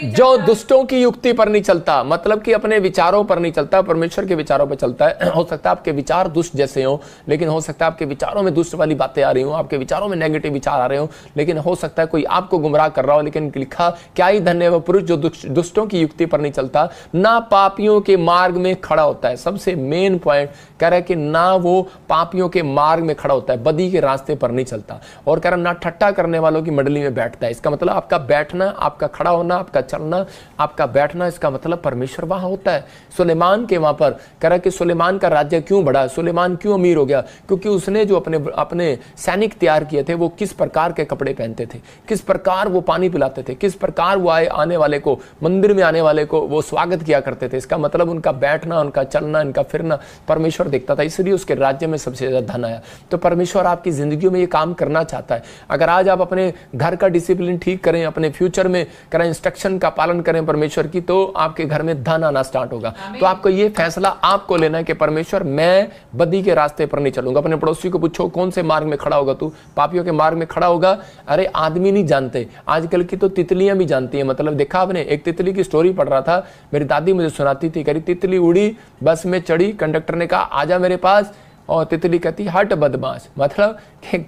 जो दुष्टों की युक्ति पर नहीं चलता, मतलब कि अपने विचारों पर नहीं चलता, परमेश्वर के विचारों पर चलता है। हो सकता है आपके विचार दुष्ट जैसे हो, लेकिन हो सकता है आपके विचारों में दुष्ट वाली बातें आ रही हो, आपके विचारों में नेगेटिव विचार आ रहे हो, लेकिन हो सकता है कोई आपको गुमराह कर रहा हो। लेकिन लिखा, क्या ही धन्य है वो पुरुष जो दुष्टों की युक्ति पर नहीं चलता, ना पापियों के मार्ग में खड़ा होता है। सबसे मेन पॉइंट कह रहा है कि ना वो पापियों के मार्ग में खड़ा होता है, बदी के रास्ते पर नहीं चलता, और कह रहा ना ठट्टा करने वालों की मंडली में बैठता है। इसका मतलब आपका बैठना, आपका खड़ा होना, आपका चलना, आपका बैठना, इसका मतलब परमेश्वर वहां होता है। सुलेमान के वहां पर कह रहा कि सुलेमान का राज्य क्यों बढ़ा, सुलेमान क्यों अमीर हो गया, क्योंकि उसने जो अपने सैनिक तैयार किए थे वो किस प्रकार के कपड़े पहनते थे, किस प्रकार वो पानी पिलाते थे, किस प्रकार वो आने वाले को, मंदिर में आने वाले को वो स्वागत किया करते थे। इसका मतलब उनका बैठना, उनका चलना, इनका फिरना परमेश्वर देखता था, इसलिए उसके राज्य में सबसे ज्यादा धन आया। तो परमेश्वर आपकी जिंदगी में ये काम करना चाहता है। अगर आज आप अपने घर का डिसिप्लिन ठीक करें, अपने फ्यूचर में करें, इंस्ट्रक्शन का पालन करें परमेश्वर की, तो आपके घर में धन आना स्टार्ट होगा। तो आपको ये फैसला आपको लेना है कि परमेश्वर मैं बदी के रास्ते पर नहीं चलूंगा। अपने पड़ोसी को पूछो कौन से मार्ग में खड़ा होगा तू, पापियों के मार्ग में खड़ा होगा। अरे आदमी नहीं जानते, आजकल की तो तितलियां भी जानती हैं। मतलब देखा आपने, एक तितली की स्टोरी पढ़ रहा था, मेरी दादी मुझे सुनाती थी, कह रही तितली उड़ी, बस में चढ़ी, कंडक्टर ने कहा आजा मेरे पास, और तितली कहती हट बदमाश। मतलब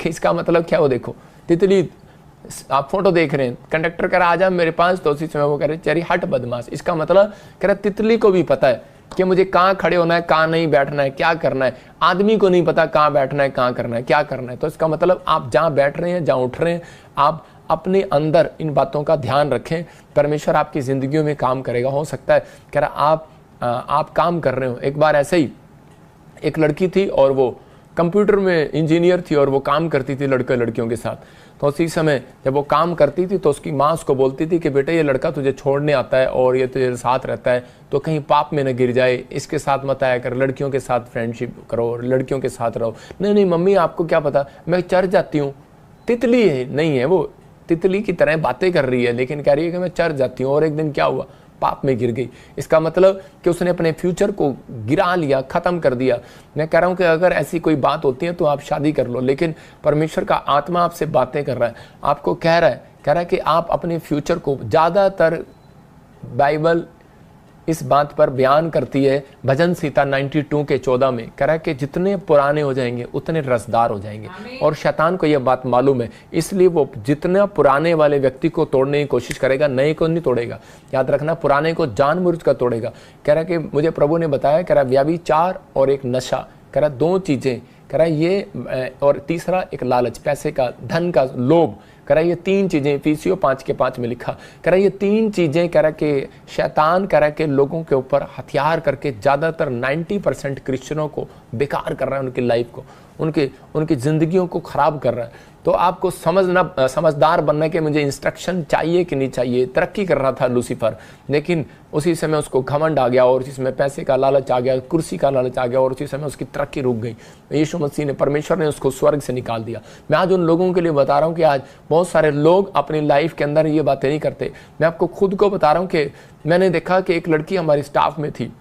इसका मतलब क्या, वो देखो तितली, आप फोटो देख रहे हैं, कंडक्टर कह रहा आजा मेरे पास, तो उसी समय वो कह रहे चरी हट बदमाश। इसका मतलब कह रहा तितली को भी पता है कि मुझे कहाँ खड़े होना है, कहाँ नहीं बैठना है, क्या करना है। आदमी को नहीं पता कहाँ बैठना है, कहाँ करना है, क्या करना है। तो इसका मतलब आप जहाँ बैठ रहे हैं, जहाँ उठ रहे हैं, आप अपने अंदर इन बातों का ध्यान रखें, परमेश्वर आपकी जिंदगियों में काम करेगा। हो सकता है कह रहा आप काम कर रहे हो। एक बार ऐसे ही एक लड़की थी और वो कंप्यूटर में इंजीनियर थी और वो काम करती थी लड़कियों के साथ। तो उसी समय जब वो काम करती थी तो उसकी माँ उसको बोलती थी कि बेटा ये लड़का तुझे छोड़ने आता है और ये तुझे साथ रहता है, तो कहीं पाप में न गिर जाए, इसके साथ मत आया कर, लड़कियों के साथ फ्रेंडशिप करो और लड़कियों के साथ रहो। नहीं मम्मी आपको क्या पता, मैं चर्च जाती हूँ। तितली है नहीं है, वो तितली की तरह बातें कर रही है, लेकिन कह रही है कि मैं चर्च जाती हूँ। और एक दिन क्या हुआ, पाप में गिर गई। इसका मतलब कि उसने अपने फ्यूचर को गिरा लिया, खत्म कर दिया। मैं कह रहा हूं कि अगर ऐसी कोई बात होती है तो आप शादी कर लो, लेकिन परमेश्वर का आत्मा आपसे बातें कर रहा है, आपको कह रहा है कि आप अपने फ्यूचर को, ज्यादातर बाइबल इस बात पर बयान करती है, भजन संहिता 92:14 में कह रहा है कि जितने पुराने हो जाएंगे उतने रसदार हो जाएंगे। और शैतान को यह बात मालूम है, इसलिए वो जितना पुराने वाले व्यक्ति को तोड़ने की कोशिश करेगा, नए को नहीं तोड़ेगा। याद रखना, पुराने को जानबूझ कर तोड़ेगा। कह रहा है कि मुझे प्रभु ने बताया, कह रहा व्यभिचार और एक नशा, कह रहा 2 चीजें, कह रहा ये, और तीसरा एक लालच, पैसे का, धन का लोभ। कह रहा ये 3 चीजें, इफिसियों 5:5 में लिखा। कह रहा ये 3 चीजें, कह रहा कि शैतान कह रहा कि लोगों के ऊपर हथियार करके ज्यादातर 90% क्रिश्चियनों को बेकार कर रहा है, उनकी लाइफ को, उनकी जिंदगियों को खराब कर रहा है। तो आपको समझदार बनना कि मुझे इंस्ट्रक्शन चाहिए कि नहीं चाहिए। तरक्की कर रहा था लूसीफर, लेकिन उसी समय उसको घमंड आ गया, और उसी समय पैसे का लालच आ गया, कुर्सी का लालच आ गया, और उसी समय उसकी तरक्की रुक गई। यीशु मसीह ने, परमेश्वर ने उसको स्वर्ग से निकाल दिया। मैं आज उन लोगों के लिए बता रहा हूँ कि आज बहुत सारे लोग अपनी लाइफ के अंदर ये बातें नहीं करते। मैं आपको खुद को बता रहा हूँ कि मैंने देखा कि एक लड़की हमारी स्टाफ में थी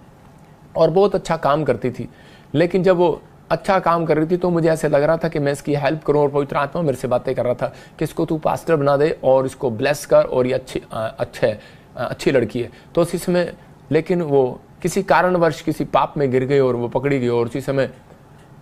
और बहुत अच्छा काम करती थी, लेकिन जब वो अच्छा काम कर रही थी तो मुझे ऐसे लग रहा था कि मैं इसकी हेल्प करूं, और पवित्र आत्मा मेरे से बातें कर रहा था कि इसको तू पास्टर बना दे और इसको ब्लेस कर, और ये अच्छी लड़की है। तो उसी समय, लेकिन वो किसी कारणवश किसी पाप में गिर गई और वो पकड़ी गई, और उसी समय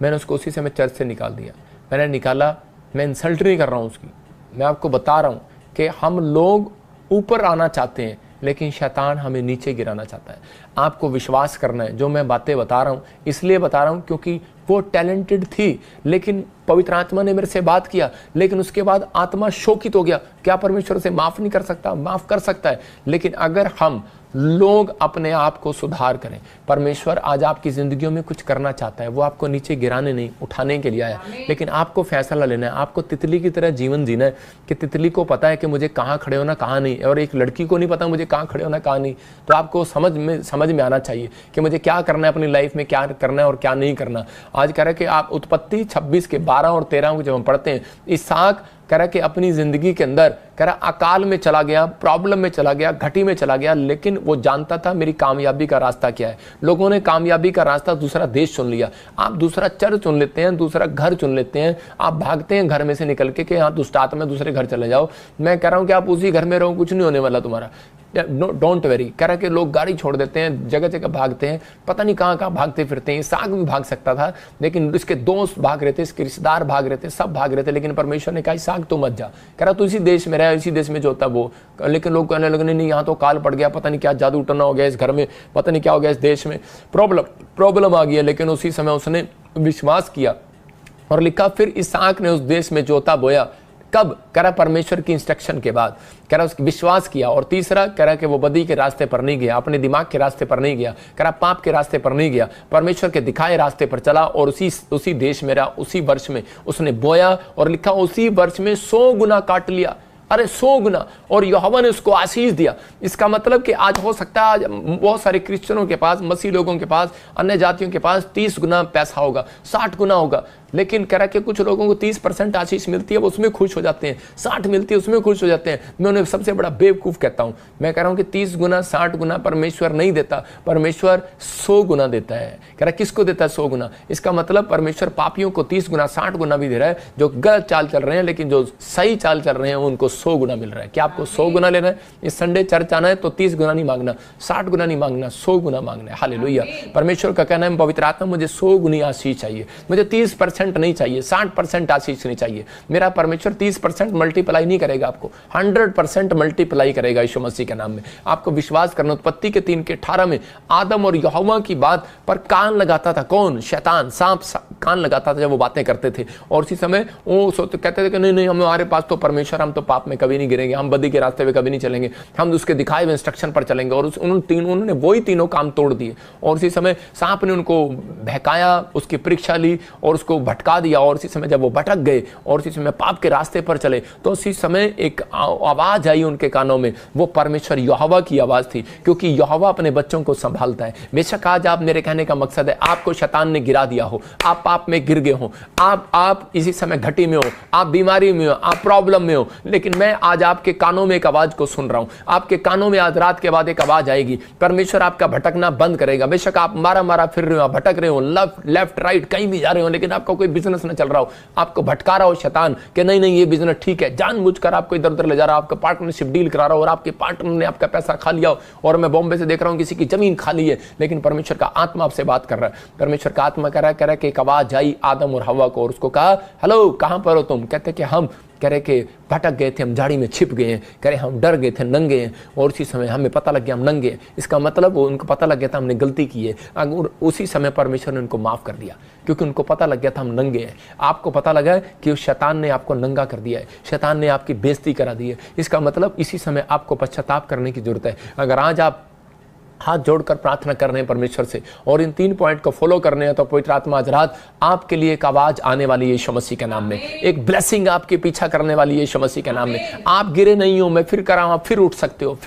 मैंने उसको उसी समय चर्च से निकाल दिया। मैंने निकाला, मैं इंसल्ट नहीं कर रहा हूँ उसकी, मैं आपको बता रहा हूँ कि हम लोग ऊपर आना चाहते हैं, लेकिन शैतान हमें नीचे गिराना चाहता है। आपको विश्वास करना है, जो मैं बातें बता रहा हूँ इसलिए बता रहा हूँ क्योंकि वो टैलेंटेड थी, लेकिन पवित्र आत्मा ने मेरे से बात किया, लेकिन उसके बाद आत्मा शोकित हो गया। क्या परमेश्वर से माफ नहीं कर सकता? माफ कर सकता है, लेकिन अगर हम लोग अपने आप को सुधार करें। परमेश्वर आज आपकी जिंदगियों में कुछ करना चाहता है, वो आपको नीचे गिराने नहीं, उठाने के लिए आया। लेकिन आपको फैसला लेना है, आपको तितली की तरह जीवन जीना है कि तितली को पता है कि मुझे कहाँ खड़े होना कहाँ नहीं, और एक लड़की को नहीं पता मुझे कहाँ खड़े होना कहाँ नहीं। तो आपको समझ में आना चाहिए कि मुझे क्या करना है अपनी लाइफ में, क्या करना है और क्या नहीं करना। आज कह रहे कि आप उत्पत्ति 26 के 12 और 13 को जब हम पढ़ते हैं, इसहाक कह रहा कि अपनी जिंदगी के अंदर कह रहा अकाल में चला गया, प्रॉब्लम में चला गया, घटी में चला गया, लेकिन वो जानता था मेरी कामयाबी का रास्ता क्या है। लोगों ने कामयाबी का रास्ता दूसरा देश चुन लिया। आप दूसरा चर्च चुन लेते हैं, दूसरा घर चुन लेते हैं, आप भागते हैं घर में से निकल के कि हाँ दुष्ट आत्मा दूसरे घर चले जाओ। मैं कह रहा हूँ कि आप उसी घर में रहो, कुछ नहीं होने वाला तुम्हारा। Don't very. कह रहा कि लोग गाड़ी छोड़ देते हैं, जगह जगह भागते हैं, पता नहीं कहाँ कहाँ भागते फिरते हैं। इसहाक भी भाग सकता था, लेकिन इसके दोस्त भाग रहे थे, इसके रिश्तेदार भाग रहे थे, सब भाग रहे थे, लेकिन परमेश्वर ने कहा इसहाक तू मत जा। कह रहा तू इसी देश में रहा, इसी देश में जो होता वो। लेकिन लोग कहने लगे नहीं यहाँ तो काल पड़ गया, पता नहीं क्या जादू टना हो गया इस घर में, पता नहीं क्या हो गया इस देश में, प्रॉब्लम आ गई है। लेकिन उसी समय उसने विश्वास किया और लिखा फिर इसहाक ने उस देश में जोता बोया। कब? कह रहा परमेश्वर की इंस्ट्रक्शन के बाद। कह रहा उसकी विश्वास किया। और तीसरा कह रहा कि वो बदी के रास्ते पर नहीं गया, अपने दिमाग के रास्ते पर नहीं गया, कह रहा पाप के रास्ते पर नहीं गया, परमेश्वर के दिखाए रास्ते पर चला और उसी देश में रहा। उसी वर्ष में उसने बोया और लिखा उसी वर्ष में 100 गुना काट लिया। अरे 100 गुना, और यहोवा ने उसको आशीष दिया। इसका मतलब कि आज हो सकता है आज बहुत सारे क्रिश्चियनों के पास, मसीह लोगों के पास, अन्य जातियों के पास 30 गुना पैसा होगा, 60 गुना होगा, लेकिन कह रहा कि कुछ लोगों को 30% आशीष मिलती है, वो उसमें खुश हो जाते हैं, 60 मिलती है उसमें खुश हो जाते हैं। मैं उन्हें सबसे बड़ा बेवकूफ़ कहता हूं। मैं कह रहा हूं कि 30 गुना 60 गुना परमेश्वर नहीं देता, परमेश्वर 100 गुना देता है। कह रहा किसको देता है 100 गुना? इसका मतलब परमेश्वर पापियों को 30 गुना 60 गुना भी दे रहा है, जो गलत चाल चल रहे हैं, लेकिन जो सही चाल चल रहे हैं उनको 100 गुना मिल रहा है। क्या आपको 100 गुना लेना है? इस संडे चर्च आना है तो 30 गुना नहीं मांगना, 60 गुना नहीं मांगना, 100 गुना मांगना है। हालेलुया। परमेश्वर का कहना है पवित्र आत्मा मुझे 100 गुनी आशीष चाहिए, मुझे 30% नहीं चाहिए, 60% आशीष नहीं चाहिए। मेरा परमेश्वर 30% मल्टीप्लाई नहीं करेगा, आपको 100% मल्टीप्लाई करेगा यीशु मसीह के नाम में। आपको विश्वास करना। उत्पत्ति के 3 के 18 में आदम और यहोवा की बात पर कान लगाता था कौन? शैतान, सांप कान लगाता था जब वो बातें करते थे। और उसी समय वो कहते थे कि नहीं हमारे पास तो परमेश्वर, हम तो पाप में कभी नहीं गिरेंगे, हम बदी के रास्ते पे कभी नहीं चलेंगे, हम उसके दिखाए हुए इंस्ट्रक्शन पर चलेंगे। और उन्होंने वही तीनों काम तोड़ दिए। और उसी समय सांप ने उनको बहकाया, उसकी परीक्षा ली और उसको भटका दिया। और उसी समय जब वो भटक गए और उसी समय पाप के रास्ते पर चले, तो उसी समय एक आवाज आई उनके कानों में। वो परमेश्वर यहोवा की आवाज थी, क्योंकि यहोवा अपने बच्चों को संभालता है। बेशक आज आप, मेरे कहने का मकसद है, आपको शैतान ने गिरा दिया हो, आप पाप में गिर गए हो, आप इसी समय घटी में हो, आप बीमारी में हो, आप प्रॉब्लम में हो, लेकिन मैं आज आपके कानों में एक आवाज को सुन रहा हूं। आपके कानों में आज रात के बाद एक आवाज आएगी। परमेश्वर आपका भटकना बंद करेगा। बेशक आप मारा फिर रहे हो, भटक रहे हो, लेफ्ट राइट कहीं भी जा रहे हो, लेकिन आपका कोई बिजनेस न चल रहा हो, आपको भटका रहा हो शैतान कि नहीं ये बिजनेस ठीक है, जानबूझकर आपको इधर उधर ले जा रहा हो, आपका पार्टनरशिप डील करा रहा हो और आपके पार्टनर ने आपका पैसा खा लिया हो। और मैं बॉम्बे से देख रहा हूं किसी की जमीन खाली है, लेकिन परमेश्वर का आत्मा आपसे बात कर रहा है। परमेश्वर का आत्मा कह रहा है कि एक आवाज आई आदम और हवा को, और उसको कहा हेलो कहां पर हो तुम? कहते कि हम, कह रहे कि भटक गए थे, हम झाड़ी में छिप गए हैं, कह रहे हम डर गए थे, नंगे हैं, और उसी समय हमें पता लग गया हम नंगे हैं। इसका मतलब उनको पता लग गया था हमने गलती की है, और उसी समय परमेश्वर ने उनको माफ कर दिया, क्योंकि उनको पता लग गया था हम नंगे हैं। आपको पता लगा कि उस शैतान ने आपको नंगा कर दिया है, शैतान ने आपकी बेइज्जती करा दी है। इसका मतलब इसी समय आपको पश्चाताप करने की जरूरत है। अगर आज आप हाथ जोड़कर प्रार्थना कर रहे हैं परमेश्वर से और इन 3 पॉइंट को फॉलो करने हैं, तो पवित्र आत्मा आज रात आपके लिए एक आवाज आने वाली है यीशु मसीह के नाम में। एक ब्लेसिंग आपके पीछा करने वाली है यीशु मसीह के नाम में। आप गिरे नहीं हो, मैं फिर कर रहा हूं, आप फिर उठ सकते हो,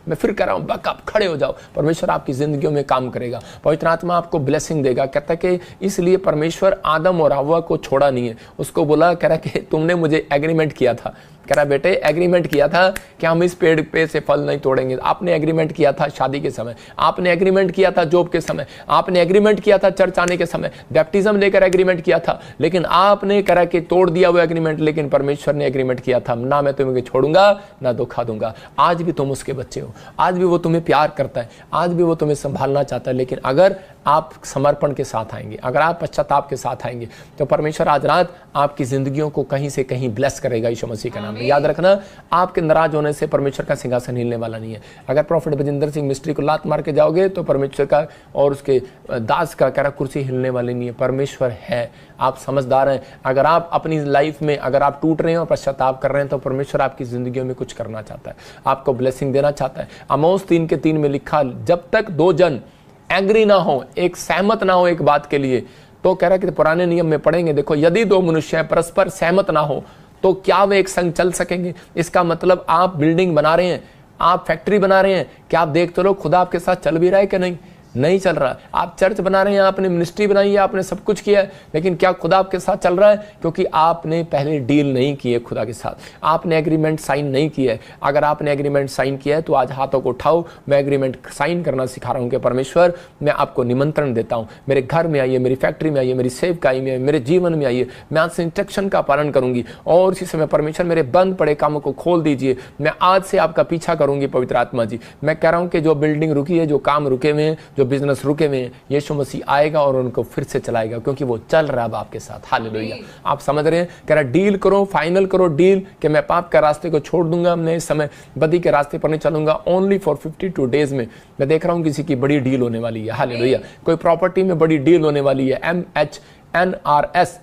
मैं फिर कर रहा हूं, आप खड़े हो जाओ। परमेश्वर आपकी जिंदगियों में काम करेगा, पवित्र आत्मा आपको ब्लेसिंग देगा। कहता है कि इसलिए परमेश्वर आदम और हव्वा को छोड़ा नहीं है, उसको बोला, कह रहा कि तुमने मुझे एग्रीमेंट किया था, कह रहा बेटे एग्रीमेंट किया था कि हम इस पेड़ पे से फल नहीं तोड़ेंगे। आपने एग्रीमेंट किया था शादी के समय, आपने एग्रीमेंट किया था जॉब के समय, आपने एग्रीमेंट किया था चर्च आने के समय, बैप्टिज्म लेकर एग्रीमेंट किया था, लेकिन आपने करा कि तोड़ दिया वो एग्रीमेंट। लेकिन परमेश्वर ने एग्रीमेंट किया था, ना मैं तुम्हें छोड़ूंगा ना धोखा दूंगा। आज भी तुम उसके बच्चे हो, आज भी वो तुम्हें प्यार करता है, आज भी वो तुम्हें संभालना चाहता है। लेकिन अगर आप समर्पण के साथ आएंगे, अगर आप पश्चाताप के साथ आएंगे, तो परमेश्वर आज रात आपकी जिंदगियों को कहीं से कहीं ब्लेस करेगा यीशु मसीह के नाम में। याद रखना, आपके नाराज होने से परमेश्वर का सिंहासन हिलने वाला नहीं है। अगर प्रॉफिट बजिंदर सिंह मिस्ट्री को लात मार के जाओगे तो परमेश्वर का और उसके दास का कह रहा कुर्सी हिलने वाली नहीं है। परमेश्वर है, आप समझदार हैं। अगर आप अपनी लाइफ में अगर आप टूट रहे हैं और पश्चाताप कर रहे हैं तो परमेश्वर आपकी जिंदगियों में कुछ करना चाहता है, आपको ब्लेसिंग देना चाहता है। आमोस 3:3 में लिखा, जब तक दो जन एग्री ना हो, एक सहमत ना हो एक बात के लिए, तो कह रहा है कि पुराने नियम में पढ़ेंगे, देखो यदि दो मनुष्य परस्पर सहमत ना हो तो क्या वे एक संग चल सकेंगे। इसका मतलब आप बिल्डिंग बना रहे हैं, आप फैक्ट्री बना रहे हैं, क्या आप देखते रहो खुदा आपके साथ चल भी रहा है कि नहीं चल रहा। आप चर्च बना रहे हैं, आपने मिनिस्ट्री बनाई है, आपने सब कुछ किया है, लेकिन क्या खुदा आपके साथ चल रहा है? क्योंकि आपने पहले डील नहीं की है खुदा के साथ, आपने एग्रीमेंट साइन नहीं किया है। अगर आपने एग्रीमेंट साइन किया है तो आज हाथों को उठाओ, मैं एग्रीमेंट साइन करना सिखा रहा हूं कि परमेश्वर मैं आपको निमंत्रण देता हूं, मेरे घर में आइए, मेरी फैक्ट्री में आइए, मेरी सेवकाई में आइए, मेरे जीवन में आइए, मैं आज से इंस्ट्रक्शन का पालन करूंगी। और इसी समय परमेश्वर मेरे बंद पड़े कामों को खोल दीजिए, मैं आज से आपका पीछा करूंगी पवित्र आत्मा जी। मैं कह रहा हूं कि जो बिल्डिंग रुकी है, जो काम रुके हुए हैं, जो बिजनेस रुके हुए हैं, यीशु मसीह आएगा और उनको फिर से चलाएगा, क्योंकि वो चल रहा है आपके साथ। हालेलुया। आप समझ रहे हैं? कह रहा डील करो, फाइनल करो डील कि मैं पाप का रास्ते को छोड़ दूंगा, मैं इस समय बदी के रास्ते पर नहीं चलूंगा। ओनली फॉर 52 डेज में मैं देख रहा हूं किसी की बड़ी डील होने वाली है। हालेलुया। कोई प्रॉपर्टी में बड़ी डील होने वाली है। MHNRS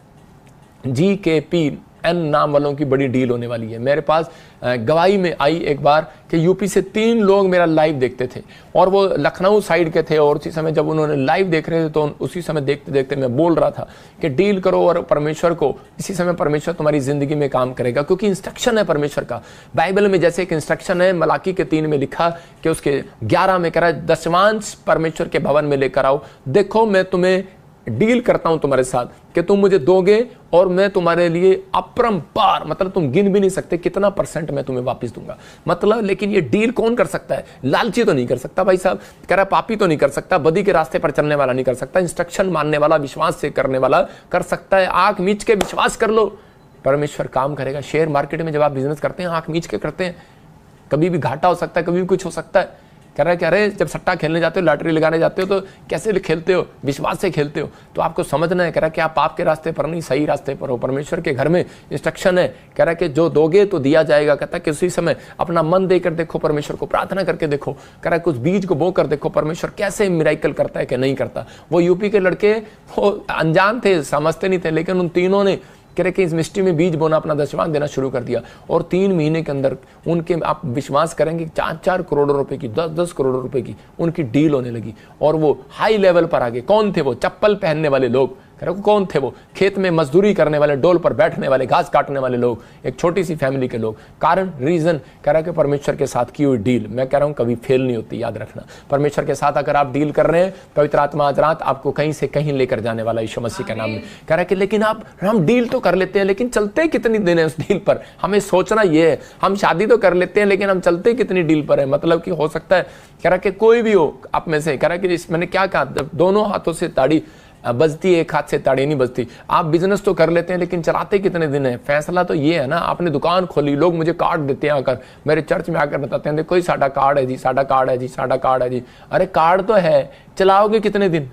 GKP N नाम वालों की बड़ी डील होने वाली है। मेरे पास गवाही में आई एक बार कि यूपी से 3 लोग मेरा लाइव देखते थे और वो लखनऊ साइड के थे, और उसी समय जब उन्होंने लाइव देख रहे थे तो उसी समय देखते देखते मैं बोल रहा था कि डील करो और परमेश्वर को, इसी समय परमेश्वर तुम्हारी जिंदगी में काम करेगा, क्योंकि इंस्ट्रक्शन है परमेश्वर का। बाइबल में जैसे एक इंस्ट्रक्शन है, मलाकी के 3 में लिखा कि उसके 11 में कह रहा है, दशमांश परमेश्वर के भवन में लेकर आओ, देखो मैं तुम्हें डील करता हूं तुम्हारे साथ कि तुम मुझे दोगे और मैं तुम्हारे लिए अपरंपार, मतलब तुम गिन भी नहीं सकते कितना % मैं तुम्हें वापस दूंगा। मतलब लेकिन ये डील कौन कर सकता है? लालची तो नहीं कर सकता भाई साहब, कह रहा पापी तो नहीं कर सकता, बदी के रास्ते पर चलने वाला नहीं कर सकता, इंस्ट्रक्शन मानने वाला, विश्वास से करने वाला कर सकता है। आंख मीच के विश्वास कर लो, परमेश्वर काम करेगा। शेयर मार्केट में जब आप बिजनेस करते हैं, आंख मीच के करते हैं, कभी भी घाटा हो सकता है, कभी भी कुछ हो सकता है। कह रहा है कि अरे जब सट्टा खेलने जाते हो, लॉटरी लगाने जाते हो तो कैसे खेलते हो? विश्वास से खेलते हो। तो आपको समझना है, कह रहा है कि आप पाप के रास्ते पर नहीं, सही रास्ते पर हो। परमेश्वर के घर में इंस्ट्रक्शन है, कह रहा है कि जो दोगे तो दिया जाएगा। कहता है कि उसी समय अपना मन देकर देखो, परमेश्वर को प्रार्थना करके देखो, कह रहा है कुछ बीज को बो कर देखो परमेश्वर कैसे मिराइकल करता है कि नहीं करता। वो यूपी के लड़के वो अनजान थे, समझते नहीं थे, लेकिन उन तीनों ने कह रहे कि इस मिट्टी में बीज बोना, अपना दशमांश देना शुरू कर दिया, और 3 महीने के अंदर उनके, आप विश्वास करेंगे, 4-4 करोड़ रुपए की, 10-10 करोड़ रुपए की उनकी डील होने लगी, और वो हाई लेवल पर आ गए। कौन थे वो? चप्पल पहनने वाले लोग। कह रहे कौन थे वो? खेत में मजदूरी करने वाले, डोल पर बैठने वाले, घास काटने वाले लोग, एक छोटी सी फैमिली के लोग। कारण, रीजन, कह रहा है कि परमेश्वर के साथ की हुई डील, मैं कह रहा हूं कभी फेल नहीं होती। याद रखना, परमेश्वर के साथ अगर आप डील कर रहे हैं, पवित्र आत्मा आज रात आपको कहीं से कहीं लेकर जाने वाला यीशु मसीह के नाम में। कह रहा है कि लेकिन हम डील तो कर लेते हैं, लेकिन चलते कितनी दिन है उस डील पर? हमें सोचना ये है, हम शादी तो कर लेते हैं लेकिन हम चलते कितनी डील पर है? मतलब कि हो सकता है, कह रहा है कि कोई भी हो आप में से, कह रहा है कि मैंने क्या कहा, दोनों हाथों से ताड़ी बजती है, एक हाथ से ताड़ी नहीं बजती। आप बिजनेस तो कर लेते हैं लेकिन चलाते कितने दिन है? फैसला तो ये है ना, आपने दुकान खोली, लोग मुझे कार्ड देते हैं आकर, मेरे चर्च में आकर बताते हैं देखो साडा कार्ड है जी, साडा कार्ड है जी, साडा कार्ड है जी। अरे कार्ड तो है, चलाओगे कितने दिन?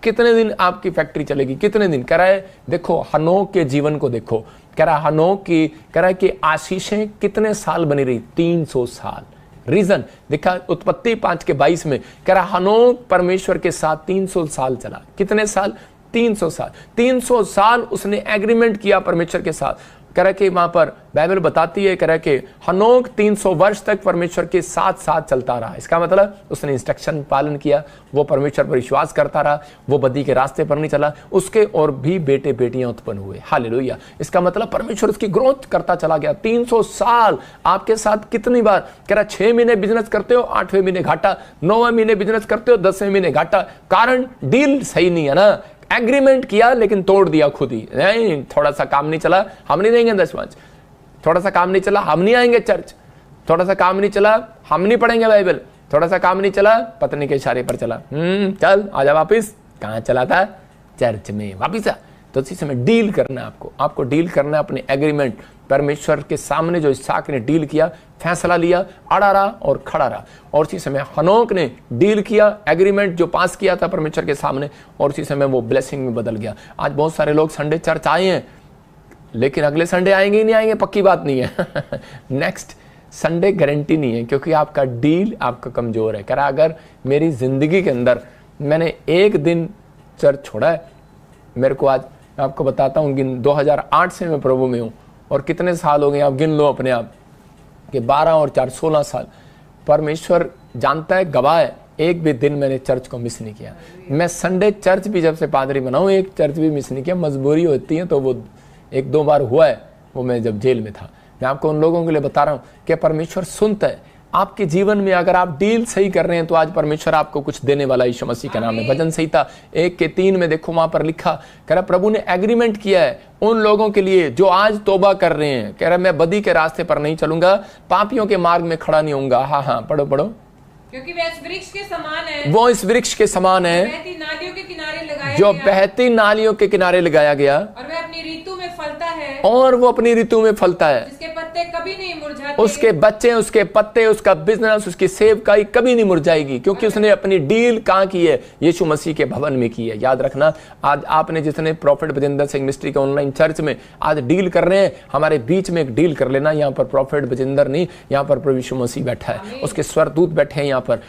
कितने दिन आपकी फैक्ट्री चलेगी? कितने दिन? कह रहा है देखो हनोक के जीवन को देखो, कह रहा है हनोक की, कह रहा है कि आशीषें कितने साल बनी रही? 300 साल। रीजन देखा उत्पत्ति 5:22 में, कह रहा हनोक परमेश्वर के साथ 300 साल चला। कितने साल? 300 साल। 300 साल उसने एग्रीमेंट किया परमेश्वर के साथ। कह रहा कि वहां पर बाइबल बताती है, कह रहा कि हनोक 300 वर्ष तक परमेश्वर के साथ साथ चलता रहा। इसका मतलब उसने इंस्ट्रक्शन पालन किया, वो परमेश्वर पर विश्वास करता रहा, वो बदी के रास्ते पर नहीं चला, उसके और भी बेटे बेटियां उत्पन्न हुए। हालेलुया। इसका मतलब परमेश्वर उसकी ग्रोथ करता चला गया। 300 साल आपके साथ कितनी बार? कह रहा 6 महीने बिजनेस करते हो, 8वें महीने घाटा, 9वें महीने बिजनेस करते हो, 10वें महीने घाटा। कारण डील सही नहीं है ना, एग्रीमेंट किया लेकिन तोड़ दिया खुद ही। नहीं, थोड़ा सा काम नहीं चला, हम नहीं देंगे दशमांश। थोड़ा सा काम नहीं चला, हम नहीं आएंगे चर्च। थोड़ा सा काम नहीं चला, हम नहीं पढ़ेंगे बाइबल। थोड़ा सा काम नहीं चला, पत्नी के इशारे पर चला, चल आजा वापिस। कहां चला था? चर्च में। वापिस आ। तो इसी समय डील करना है आपको डील करना है अपने एग्रीमेंट परमेश्वर के सामने। जो इसहाक ने डील किया, फैसला लिया, अड़ा रहा और खड़ा रहा। और इसी समय हनोक ने डील किया, एग्रीमेंट जो पास किया था परमेश्वर के सामने, और इसी समय वो ब्लेसिंग में बदल गया। आज बहुत सारे लोग संडे चर्च आए हैं, लेकिन अगले संडे आएंगे ही नहीं आएंगे, पक्की बात नहीं है। नेक्स्ट संडे गारंटी नहीं है, क्योंकि आपका डील आपका कमजोर है। कह रहा अगर मेरी जिंदगी के अंदर मैंने एक दिन चर्च छोड़ा है, मेरे को आज आपको बताता हूँ, 2008 से मैं प्रभु में हूँ, और कितने साल हो गए आप गिन लो अपने आप कि 12 और 4 16 साल। परमेश्वर जानता है, गवाह है, एक भी दिन मैंने चर्च को मिस नहीं किया। मैं संडे चर्च भी जब से पादरी बना हूँ, एक चर्च भी मिस नहीं किया। मजबूरी होती है तो वो 1-2 बार हुआ है, वो मैं जब जेल में था। मैं आपको उन लोगों के लिए बता रहा हूँ कि परमेश्वर सुनता है आपके जीवन में। अगर आप डील सही कर रहे हैं तो आज परमेश्वर आपको कुछ देने वाला यीशु मसीह का नाम है। भजन संहिता 1:3 में देखो, वहां पर लिखा, कह रहा प्रभु ने एग्रीमेंट किया है उन लोगों के लिए जो आज तौबा कर रहे हैं। कह रहा मैं बदी के रास्ते पर नहीं चलूंगा, पापियों के मार्ग में खड़ा नहीं होऊंगा। हाँ, पढ़ो। क्योंकि वह इस वृक्ष के समान है, वो इस वृक्ष के समान है बहती नालियों के किनारे लगाया जो गया, बहती नालियों के किनारे लगाया गया, और वह अपनी ऋतु में फलता है, और वो अपनी ऋतु में फलता है। जिसके पत्ते कभी नहीं मुरझाते, उसके बच्चे, उसके पत्ते, उसका बिजनेस, उसकी सेवकाई कभी नहीं मुरझाएगी, क्योंकि उसने अपनी डील कहाँ की है? यीशु मसीह के भवन में की है। याद रखना, आज आपने जितने प्रॉफिट बजिंदर सिंह मिनिस्ट्री के ऑनलाइन चर्च में आज डील कर रहे हैं, हमारे बीच में एक डील कर लेना। यहाँ पर प्रॉफिट बजिंदर नहीं, यहाँ पर प्रभु यीशु मसीह बैठा है, उसके स्वरदूत बैठे हैं यहाँ पर,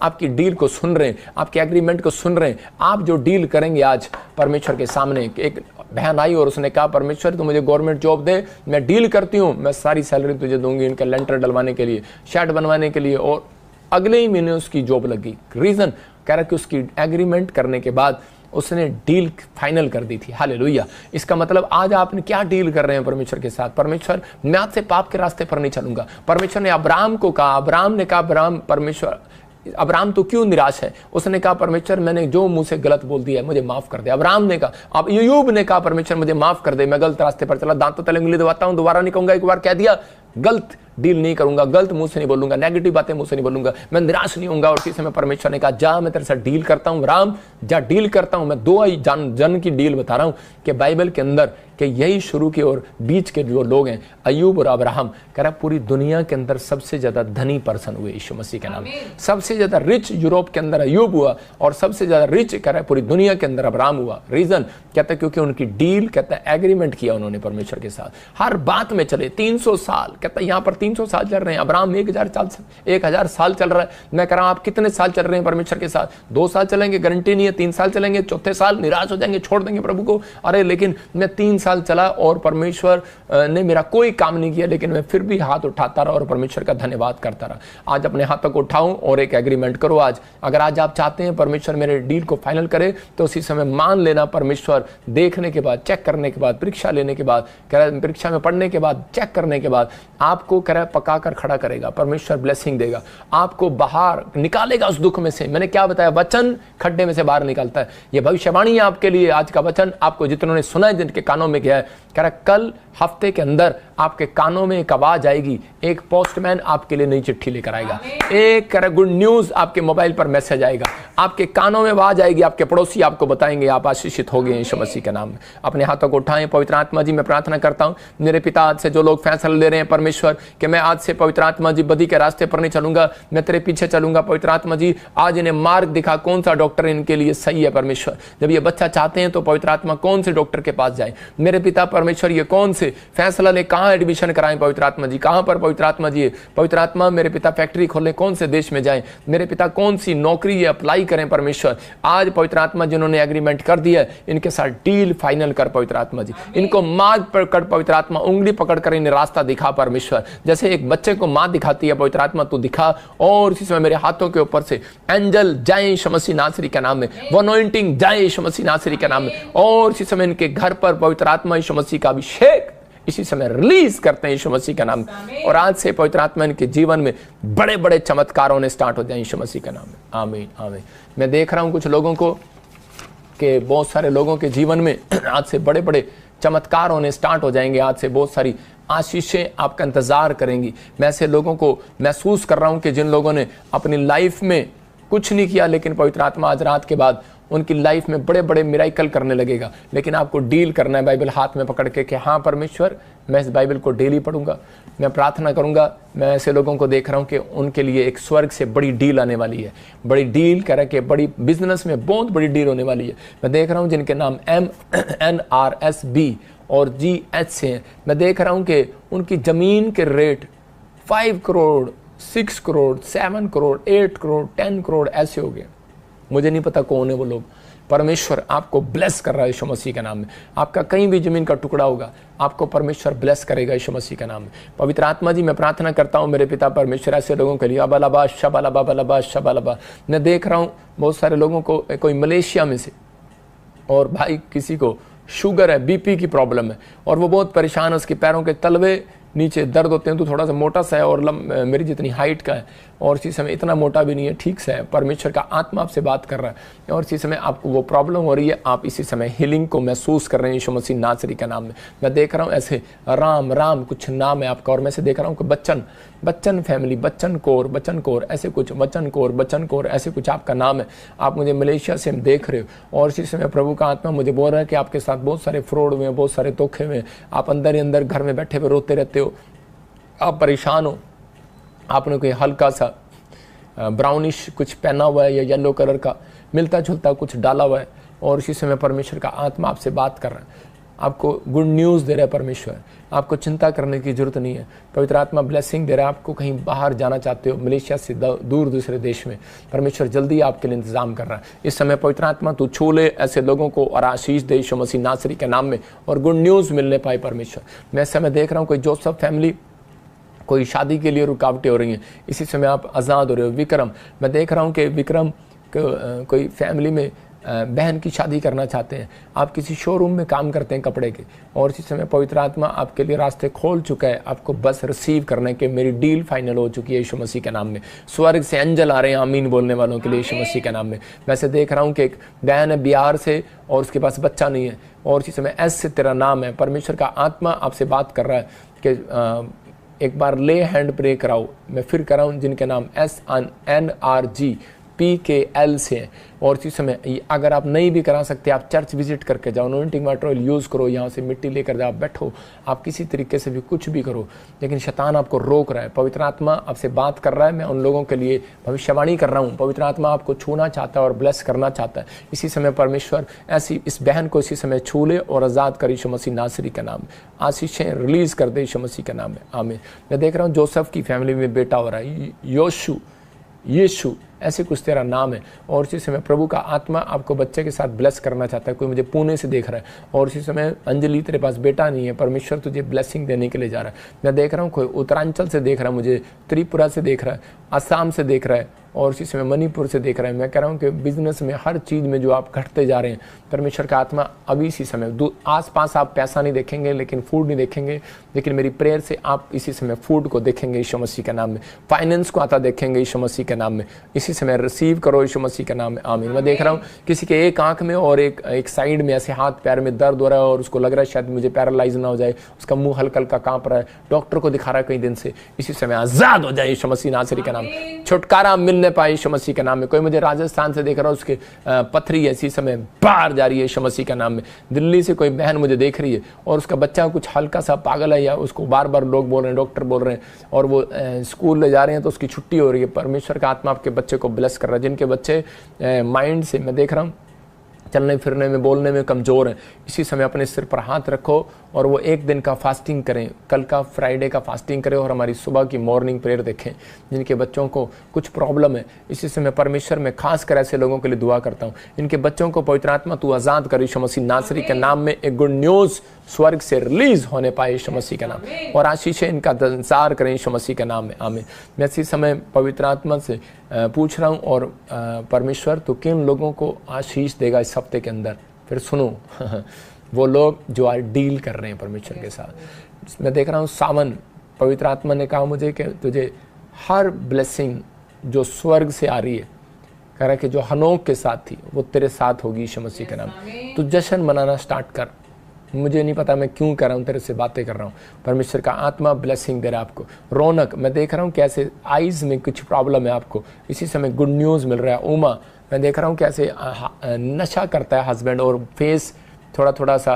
आपकी डील को सुन रहे हैं, आपके एग्रीमेंट को सुन रहे हैं। आप जो डील करेंगे आज परमेश्वर के सामने। एक बहन आई और उसने कहा, परमेश्वर तू मुझे गवर्नमेंट जॉब दे, मैं डील करती हूँ, मैं सारी सैलरी तुझे दूंगी इनका लेंटर डलवाने के लिए, शेड बनवाने के लिए। और अगले ही महीने उसकी जॉब लगी। रीजन कह रहा कि उसकी एग्रीमेंट करने के बाद उसने डील फाइनल कर दी थी। हालेलुया। इसका मतलब आज आपने क्या डील कर रहे हैं परमेश्वर के साथ? परमेश्वर, मैं आज से पाप के रास्ते पर नहीं चलूंगा। परमेश्वर ने अब्राहम को कहा, अब्राहम ने कहा, अब्राहम तो क्यों निराश है? उसने कहा, परमेश्वर मैंने जो मुंह से गलत बोल दिया है मुझे माफ कर दे। अब्राहम ने कहा, अब अय्यूब ने कहा, परमेश्वर मुझे माफ कर दे, मैं गलत रास्ते पर चला, दांतों तले उंगली दबाता हूं, दोबारा नहीं कहूंगा। एक बार कह दिया, गलत डील नहीं करूंगा, गलत मुंह से नहीं बोलूंगा, नेगेटिव बातें मुंह से नहीं बोलूंगा, मैं निराश नहीं होऊंगा। और इसी समय परमेश्वर ने कहा, जा मैं तेरे साथ डील करता हूं राम, जा डील करता हूं। मैं 2 जन की डील बता रहा हूं कि बाइबल के अंदर कि यही शुरू के और बीच के जो लोग हैं, अय्यूब और अब्राहम, कह रहा पूरी दुनिया के अंदर सबसे ज्यादा धनी पर्सन हुए यीशु मसीह के नाम। सबसे ज्यादा रिच यूरोप के अंदर अय्यूब हुआ, और सबसे ज्यादा रिच कह रहा है पूरी दुनिया के अंदर अब्राहम हुआ। रीजन कहता है क्योंकि उनकी डील, कहता है एग्रीमेंट किया उन्होंने परमेश्वर के साथ। हर बात में चले। 300 साल, कहता है यहाँ पर 300 साल चल रहे हैं, अब्राहम 1000 साल चल रहा है। मैं कह रहा हूं आप कितने साल चल रहे हैं परमेश्वर के साथ? 2 साल चलेंगे, गारंटी नहीं है। 3 साल चलेंगे, चौथे साल निराश हो जाएंगे, छोड़ देंगे प्रभु को। अरे लेकिन मैं 3 साल चला और परमेश्वर ने मेरा कोई काम नहीं किया, लेकिन मैं फिर भी हाथ उठाता रहा और परमेश्वर का धन्यवाद करता रहा। आज अपने हाथों को उठाऊं और एक एग्रीमेंट करो आज। अगर आज आप चाहते हैं परमेश्वर मेरे डील को फाइनल करे, तो उसी समय मान लेना परमेश्वर देखने के बाद, चेक करने के बाद, परीक्षा लेने के बाद, परीक्षा में पढ़ने के बाद, चेक करने के बाद आपको कह रहा है पका कर खड़ा करेगा। परमेश्वर ब्लेसिंग देगा, आपको बाहर निकालेगा उस दुख में से। मैंने क्या बताया? वचन खड्डे में से बाहर निकालता है। ये भविष्यवाणी है आपके लिए। आज का वचन आपको जितनों ने सुना है, जिनके कानों में गया है, कह रहा कल हफ्ते के अंदर आपके कानों में एक आवाज आएगी, एक पोस्टमैन आपके लिए नई चिट्ठी लेकर आएगा, एक गुड न्यूज आपके मोबाइल पर मैसेज आएगा, आपके कानों में आवाज आएगी, आपके पड़ोसी आपको बताएंगे आप आशीषित हो गए यीशु मसीह के नाम में। अपने हाथों को उठाएं। पवित्र आत्मा जी, मैं प्रार्थना करता हूं मेरे पिता, आज से जो लोग फैसला ले रहे हैं परमेश्वर कि मैं आज से पवित्र आत्मा जी बदी के रास्ते पर नहीं चलूंगा, मैं तेरे पीछे चलूंगा। पवित्र आत्मा जी आज इन्हें मार्ग दिखा, कौन सा डॉक्टर इनके लिए सही है परमेश्वर। जब ये बच्चा चाहते हैं तो पवित्र आत्मा कौन से डॉक्टर के पास जाए मेरे पिता परमेश्वर, ये कौन से फैसला ले, कहां एडमिशन कराएं पवित्र आत्मा जी, कहां पर पवित्र आत्मा जी। पवित्र आत्मा मेरे पिता फैक्ट्री खोलें, कौन से देश में जाएं मेरे पिता, कौन सी नौकरी ये अप्लाई करें परमेश्वर। आज पवित्र आत्मा जिन्होंने एग्रीमेंट कर दिया इनके साथ डील फाइनल कर पवित्र आत्मा जी, इनको मार्ग पर कर पवित्र आत्मा, उंगली पकड़कर इन्हें रास्ता दिखा परमेश्वर। जैसे एक बच्चे को मां दिखाती है पवित्र आत्मा तू दिखा, और इसी समय मेरे हाथों के ऊपर से एंजल जाए यीशु मसीह नासरी के नाम में, वो अनॉइंटिंग जाए यीशु मसीह नासरी के नाम में, और इसी समय इनके घर पर पवित्र आत्मा यीशु मसीह का अभिषेक इसी समय रिलीज करते हैं यीशु मसीह का नाम। और आज से पवित्र आत्मा इनके जीवन में बड़े बड़े चमत्कार होने स्टार्ट हो जाए यीशु मसीह का नाम में। आमीन आमीन। मैं देख रहा हूं कुछ लोगों को कि बहुत सारे लोगों के जीवन में आज से बड़े बड़े चमत्कार होने स्टार्ट हो जाएंगे। आज से बहुत सारी आशीषें आपका इंतजार करेंगी। मैं ऐसे लोगों को महसूस कर रहा हूं कि जिन लोगों ने अपनी लाइफ में कुछ नहीं किया, लेकिन पवित्र आत्मा आज रात के बाद उनकी लाइफ में बड़े बड़े मिराइकल करने लगेगा। लेकिन आपको डील करना है बाइबल हाथ में पकड़ के कि हाँ परमेश्वर, मैं इस बाइबल को डेली पढ़ूंगा, मैं प्रार्थना करूंगा। मैं ऐसे लोगों को देख रहा हूं कि उनके लिए एक स्वर्ग से बड़ी डील आने वाली है, बड़ी डील कह रहा कि बड़ी बिजनेस में बहुत बड़ी डील होने वाली है। मैं देख रहा हूं जिनके नाम MNRSB और GH से हैं। मैं देख रहा हूं कि उनकी ज़मीन के रेट 5 करोड़, 6 करोड़, 7 करोड़, 8 करोड़, 10 करोड़ ऐसे हो गए। मुझे नहीं पता कौन है वो लोग। परमेश्वर आपको ब्लेस कर रहा है यीशु मसीह के नाम में। आपका कहीं भी ज़मीन का टुकड़ा होगा, आपको परमेश्वर ब्लेस करेगा यीशु मसीह के नाम में। पवित्र आत्मा जी, मैं प्रार्थना करता हूँ मेरे पिता परमेश्वर ऐसे लोगों के लिए। अबलबा शबलबा बलबा शबलबा। मैं देख रहा हूँ बहुत सारे लोगों को, कोई मलेशिया में से, और भाई किसी को शुगर है, BP की प्रॉब्लम है और वो बहुत परेशान है। उसके पैरों के तलवे नीचे दर्द होते हैं। तो थोड़ा सा मोटा सा है और मेरी जितनी हाइट का है, और इसी समय इतना मोटा भी नहीं है, ठीक से है। परमेश्वर का आत्मा आपसे बात कर रहा है और इसी समय आपको वो प्रॉब्लम हो रही है। आप इसी समय हीलिंग को महसूस कर रहे हैं यीशु मसीह नासरी का नाम में। मैं देख रहा हूँ ऐसे राम कुछ नाम है आपका, और मैं से देख रहा हूँ कि बच्चन फैमिली, बच्चन कौर ऐसे कुछ, बच्चन कौर ऐसे कुछ आपका नाम है। आप मुझे मलेशिया से देख रहे हो और इसी समय प्रभु का आत्मा मुझे बोल रहा है कि आपके साथ बहुत सारे फ्रॉड हुए हैं, बहुत सारे धोखे हुए हैं। आप अंदर ही अंदर घर में बैठे हुए रोते रहते हो, आप परेशान हो। आपने कोई हल्का सा ब्राउनिश कुछ पहना हुआ है या येलो कलर का मिलता जुलता कुछ डाला हुआ है, और इसी समय परमेश्वर का आत्मा आपसे बात कर रहा है, आपको गुड न्यूज़ दे रहा है परमेश्वर। आपको चिंता करने की जरूरत नहीं है। पवित्र आत्मा ब्लेसिंग दे रहा है। आपको कहीं बाहर जाना चाहते हो, मलेशिया से दूर दूसरे देश में, परमेश्वर जल्दी आपके लिए इंतजाम कर रहा है। इस समय पवित्र आत्मा तू छू ले ऐसे लोगों को और आशीष दे यीशु मसीह नासरी के नाम में, और गुड न्यूज़ मिलने पाए परमेश्वर। मैं इस समय देख रहा हूँ कोई जोसेफ फैमिली, कोई शादी के लिए रुकावटें हो रही हैं, इसी समय आप आज़ाद हो रहे हो। विक्रम, मैं देख रहा हूँ कि विक्रम कोई फैमिली में बहन की शादी करना चाहते हैं। आप किसी शोरूम में काम करते हैं कपड़े के, और इसी समय पवित्र आत्मा आपके लिए रास्ते खोल चुका है। आपको बस रिसीव करने के मेरी डील फाइनल हो चुकी है यीशु मसीह के नाम में। स्वर्ग से एंजल आ रहे हैं आमीन बोलने वालों के लिए यीशु मसीह के नाम में। वैसे देख रहा हूँ कि एक बहन है बिहार से और उसके पास बच्चा नहीं है, और इसी समय S से तेरा नाम है। परमेश्वर का आत्मा आपसे बात कर रहा है कि एक बार ले हैंड प्रे कराओ। मैं फिर कराऊँ जिनके नाम SNRGPKL से हैं, और इसी समय अगर आप नहीं भी करा सकते, आप चर्च विजिट करके जाओ, अनॉइंटिंग वाटर ऑयल यूज़ करो, यहाँ से मिट्टी लेकर जाओ, बैठो, आप किसी तरीके से भी कुछ भी करो, लेकिन शैतान आपको रोक रहा है। पवित्र आत्मा आपसे बात कर रहा है। मैं उन लोगों के लिए भविष्यवाणी कर रहा हूँ। पवित्र आत्मा आपको छूना चाहता है और ब्लेस करना चाहता है। इसी समय परमेश्वर ऐसी इस बहन को इसी समय छू ले और आज़ाद कर यीशु मसीह नासरी का नाम, आशीषें रिलीज़ कर दे यीशु मसीह का नाम है, आमीन। मैं देख रहा हूँ जोसेफ की फैमिली में बेटा हो रहा है, यीशु ऐसे कुछ तेरा नाम है, और इसी समय प्रभु का आत्मा आपको बच्चे के साथ ब्लेस करना चाहता है। कोई मुझे पुणे से देख रहा है, और इसी समय अंजलि तेरे पास बेटा नहीं है, परमेश्वर तुझे ब्लेसिंग देने के लिए जा रहा है। मैं देख रहा हूँ कोई उत्तरांचल से देख रहा है, मुझे त्रिपुरा से देख रहा है, असम से देख रहा है, और इसी समय मणिपुर से देख रहा है। मैं कह रहा हूँ कि बिजनेस में हर चीज़ में जो आप घटते जा रहे हैं, परमेश्वर का आत्मा अभी इसी समय आसपास आप पैसा नहीं देखेंगे, लेकिन फूड नहीं देखेंगे, लेकिन मेरी प्रेयर से आप इसी समय फूड को देखेंगे यीशु मसीह के नाम में, फाइनेंस को आता देखेंगे यीशु मसीह के नाम में। इसी समय रिसीव करो यीशु मसीह के नाम में, आमीन। मैं देख रहा हूँ किसी के एक आंख में और एक साइड में ऐसे हाथ पैर में दर्द हो रहा है, और उसको लग रहा है शायद मुझे पैरालाइज ना हो जाए, उसका मुंह हल्का हल्का कांप रहा है, डॉक्टर को दिखा रहा है कई दिन से। इसी समय आजाद हो जाए यीशु मसीह नासरी के नाम, छुटकारा मिलने पाए यीशु मसीह के नाम में। कोई मुझे राजस्थान से देख रहा है, उसके पथरी इसी समय बाहर जा रही है यीशु मसीह के नाम में। दिल्ली से कोई बहन मुझे देख रही है और उसका बच्चा कुछ हल्का सा पागल है, या उसको बार बार लोग बोल रहे हैं, डॉक्टर बोल रहे हैं, और वो स्कूल ले जा रहे हैं तो उसकी छुट्टी हो रही है। परमेश्वर का आत्मा आपके बच्चे को ब्लेस कर रहा है। जिनके बच्चे माइंड से, मैं देख रहा हूँ चलने फिरने में बोलने में कमज़ोर हैं, इसी समय अपने सिर पर हाथ रखो और वो एक दिन का फास्टिंग करें, कल का फ्राइडे का फास्टिंग करें, और हमारी सुबह की मॉर्निंग प्रेयर देखें। जिनके बच्चों को कुछ प्रॉब्लम है, इसी समय परमेश्वर में खास कर ऐसे लोगों के लिए दुआ करता हूँ। इनके बच्चों को पवित्र आत्मा तू आज़ाद कर यीशु मसीह नासरी के नाम में। एक गुड न्यूज़ स्वर्ग से रिलीज होने पाए यीशु मसीह के नाम, और आशीषें इनका संसार करें यीशु मसीह के नाम में, आमीन। मैं इसी समय पवित्र आत्मा से पूछ रहा हूँ, और परमेश्वर तो किन लोगों को आशीष देगा इस हफ्ते के अंदर, फिर सुनो वो लोग जो आज डील कर रहे हैं परमेश्वर के साथ। मैं देख रहा हूँ सावन, पवित्र आत्मा ने कहा मुझे कि तुझे हर ब्लेसिंग जो स्वर्ग से आ रही है, कह रहा है कि जो हनोक के साथ थी वो तेरे साथ होगी यीशु मसीह के नाम। तू जश्न मनाना स्टार्ट कर, मुझे नहीं पता मैं क्यों कर रहा हूँ, तेरे से बातें कर रहा हूँ। परमेश्वर का आत्मा ब्लेसिंग दे रहा है आपको। रौनक, मैं देख रहा हूँ कैसे आइज़ में कुछ प्रॉब्लम है आपको, इसी समय गुड न्यूज़ मिल रहा है। उमा, मैं देख रहा हूँ कैसे नशा करता है हस्बैंड और फेस थोड़ा सा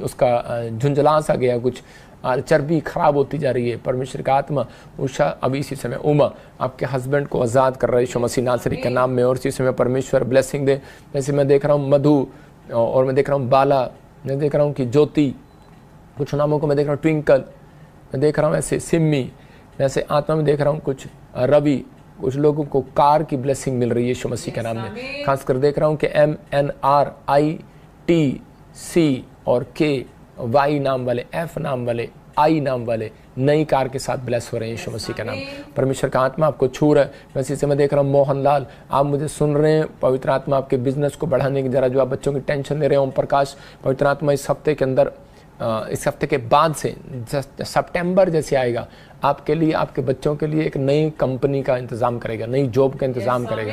उसका झुंझला सा गया, कुछ चर्बी खराब होती जा रही है। परमेश्वर का आत्मा उषा अभी इसी समय उमा आपके हस्बैंड को आज़ाद कर रहा है यीशु मसीह नासरी के नाम में, और इसी समय परमेश्वर ब्लेसिंग दे। जैसे मैं देख रहा हूँ मधु, और मैं देख रहा हूँ बाला, मैं देख रहा हूँ कि ज्योति, कुछ नामों को मैं देख रहा हूँ ट्विंकल, मैं देख रहा हूँ ऐसे सिम्मी, ऐसे आत्मा में देख रहा हूँ कुछ रवि, कुछ लोगों को कार की ब्लेसिंग मिल रही है यीशु मसीह के नाम में। खासकर देख रहा हूँ कि MNRITC और KY नाम वाले, F नाम वाले, I नाम वाले नई कार के साथ ब्लेस हो रहे हैं यीशु मसीह का नाम। परमेश्वर का आत्मा आपको छू रहा है। वैसे से मैं देख रहा हूँ मोहनलाल, आप मुझे सुन रहे हैं, पवित्र आत्मा आपके बिजनेस को बढ़ाने की, जरा जो आप बच्चों की टेंशन ले रहे हैं, ओम प्रकाश, पवित्र आत्मा इस हफ्ते के अंदर, इस हफ्ते के बाद से सितंबर जैसे आएगा, आपके लिए, आपके बच्चों के लिए एक नई कंपनी का इंतज़ाम करेगा, नई जॉब का इंतज़ाम करेगा।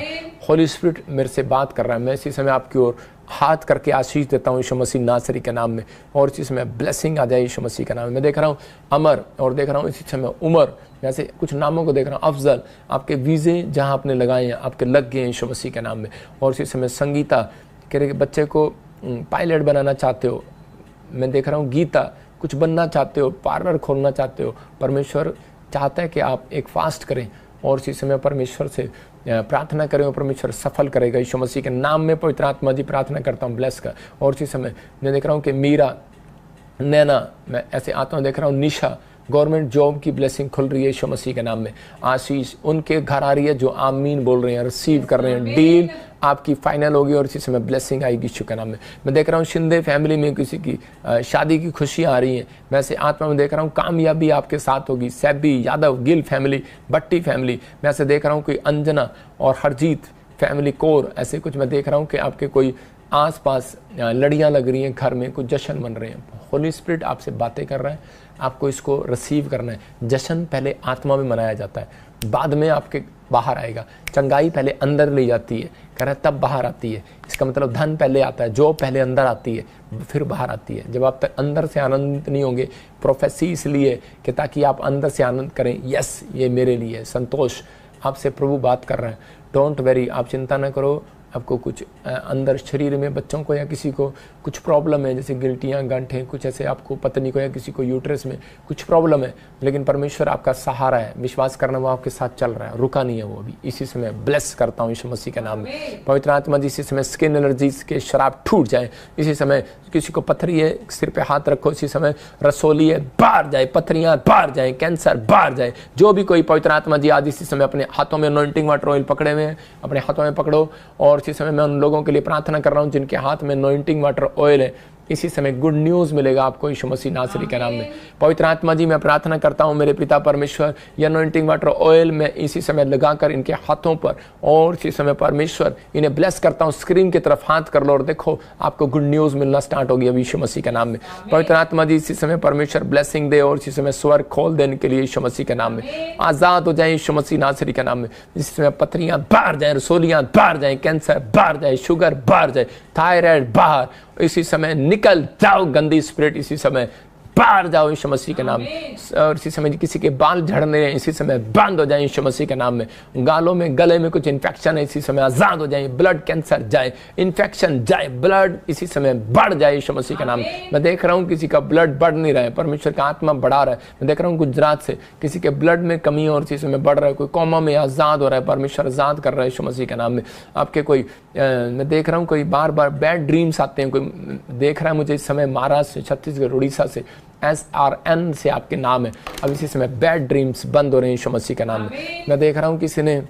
होली स्पिरिट मेरे से बात कर रहा है। मैं इसी समय आपकी ओर हाथ करके आशीष देता हूँ यीशु मसीह नासरी के नाम में, और इसी समय ब्लेसिंग आ जाए यीशु मसीह के नाम में। मैं देख रहा हूँ अमर, और देख रहा हूँ इसी समय उमर, जैसे कुछ नामों को देख रहा हूँ। अफजल, आपके वीज़े जहाँ आपने लगाए हैं आपके लग गए हैं यीशु मसीह के नाम में। और इसी समय संगीता कह रहे बच्चे को पायलट बनाना चाहते हो। मैं देख रहा हूँ गीता, कुछ बनना चाहते हो, पार्लर खोलना चाहते हो। परमेश्वर चाहता है कि आप एक फास्ट करें, और इसी समय परमेश्वर से प्रार्थना करें और परमेश्वर सफल करेगा यीशु मसीह के नाम में। पवित्र आत्मा जी प्रार्थना करता हूँ ब्लेस कर। और इसी समय मैं देख रहा हूँ कि मीरा, नैना, मैं ऐसे आत्मा देख रहा हूँ, निशा, गवर्नमेंट जॉब की ब्लेसिंग खुल रही है यीशु मसीह के नाम में। आशीष उनके घर आ रही है जो आमीन बोल रहे हैं, रिसीव कर रहे हैं। डील आपकी फाइनल होगी और इसी समय ब्लेसिंग आएगी यीशु के नाम में। मैं देख रहा हूँ शिंदे फैमिली में किसी की शादी की खुशी आ रही है। मैं से आत्मा में देख रहा हूँ कामयाबी आपके साथ होगी। सैबी, यादव, गिल फैमिली, भट्टी फैमिली, मैं ऐसे देख रहा हूँ कोई अंजना और हरजीत फैमिली कोर, ऐसे कुछ मैं देख रहा हूँ कि आपके कोई आसपास लड़ियाँ लग रही हैं, घर में कुछ जश्न बन रहे हैं। होली स्पिरिट आपसे बातें कर रहा है, आपको इसको रिसीव करना है। जश्न पहले आत्मा में मनाया जाता है, बाद में आपके बाहर आएगा। चंगाई पहले अंदर ली जाती है, कह रहा है तब बाहर आती है। इसका मतलब धन पहले आता है, जॉब पहले अंदर आती है, फिर बाहर आती है। जब आप तक अंदर से आनंदित नहीं होंगे, प्रोफेसी इसलिए कि ताकि आप अंदर से आनंद करें, यस ये मेरे लिए संतोष, आपसे प्रभु बात कर रहे हैं। डोंट वेरी, आप चिंता न करो। आपको कुछ अंदर शरीर में बच्चों को या किसी को कुछ प्रॉब्लम है, जैसे गिल्टियाँ, गांठें, कुछ ऐसे आपको पत्नी को या किसी को यूट्रस में कुछ प्रॉब्लम है, लेकिन परमेश्वर आपका सहारा है। विश्वास करना, वो आपके साथ चल रहा है, रुका नहीं है वो अभी। इसी समय ब्लेस करता हूँ यीशु मसीह के नाम में। पवित्र आत्मा जी इसी समय स्किन एलर्जीज के शराब टूट जाए। इसी समय किसी को पथरी है, सिर पे हाथ रखो, इसी समय रसोली है बाहर जाए, पथरियाँ बाहर जाए, कैंसर बाहर जाए। जो भी कोई पवित्र आत्मा जी आज इसी समय अपने हाथों में अनॉइंटिंग वाटर ऑयल पकड़े हुए हैं, अपने हाथों में पकड़ो। और इसी समय मैं उन लोगों के लिए प्रार्थना कर रहा हूं जिनके हाथ में अनॉइंटिंग वाटर ऑयल है। इसी समय गुड न्यूज़ मिलेगा आपको यीशु मसीह नासरी के नाम में। पवित्र आत्मा जी मैं प्रार्थना करता हूं मेरे पिता परमेश्वर, ये अनॉइंटिंग वाटर ऑयल मैं इसी समय लगाकर इनके हाथों पर, और इसी समय परमेश्वर इन्हें ब्लेस करता हूं। स्क्रीन की तरफ हाथ कर लो और देखो आपको गुड न्यूज़ मिलना स्टार्ट होगी अभी यीशु मसीह के नाम में। पवित्र आत्मा जी इसी समय परमेश्वर ब्लेसिंग दे, और इसी समय स्वर खोल देने के लिए यीशु मसीह के नाम में आज़ाद हो जाए यीशु मसीह नासरी के नाम में। इसी समय पथरियाँ बाहर जाए, रसोलियाँ बाहर जाए, कैंसर बाहर जाए, शुगर बाहर जाए, थायराइड बाहर। इसी समय निकल जाओ गंदी स्पिरिट, इसी समय बाहर जाओ यीशु मसीह के नाम में। और इसी समय किसी के बाल झड़ने हैं, इसी समय बंद हो जाए यीशु मसीह के नाम में। गालों में, गले में कुछ इन्फेक्शन है, इसी समय आजाद हो जाए। ब्लड कैंसर जाए, इन्फेक्शन जाए, ब्लड इसी समय बढ़ जाए यीशु मसीह के नाम में। मैं देख रहा हूँ किसी का ब्लड बढ़ नहीं रहा है, परमेश्वर का आत्मा बढ़ा रहा है। मैं देख रहा हूँ गुजरात से किसी के ब्लड में कमी और इसी समय बढ़ रहा है, कोई कोमा में आजाद हो रहा है, परमेश्वर आजाद कर रहा है यीशु मसीह के नाम में। आपके कोई मैं देख रहा हूँ कोई बार बार बैड ड्रीम्स आते हैं, कोई देख रहा है मुझे इस समय महाराष्ट्र से, छत्तीसगढ़, उड़ीसा से, SRN से आपके नाम है। अब इसी समय बैड ड्रीम्स बंद हो रहे हैं यीशु मसीह के नाम में। मैं देख रहा हूँ किसी ने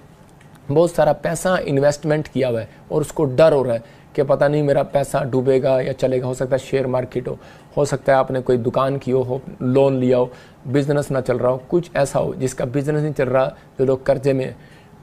बहुत सारा पैसा इन्वेस्टमेंट किया हुआ है और उसको डर हो रहा है कि पता नहीं मेरा पैसा डूबेगा या चलेगा। हो सकता है शेयर मार्केट हो सकता है आपने कोई दुकान की हो, लोन लिया हो, बिजनेस ना चल रहा हो, कुछ ऐसा हो जिसका बिजनेस नहीं चल रहा, जो लोग कर्जे में,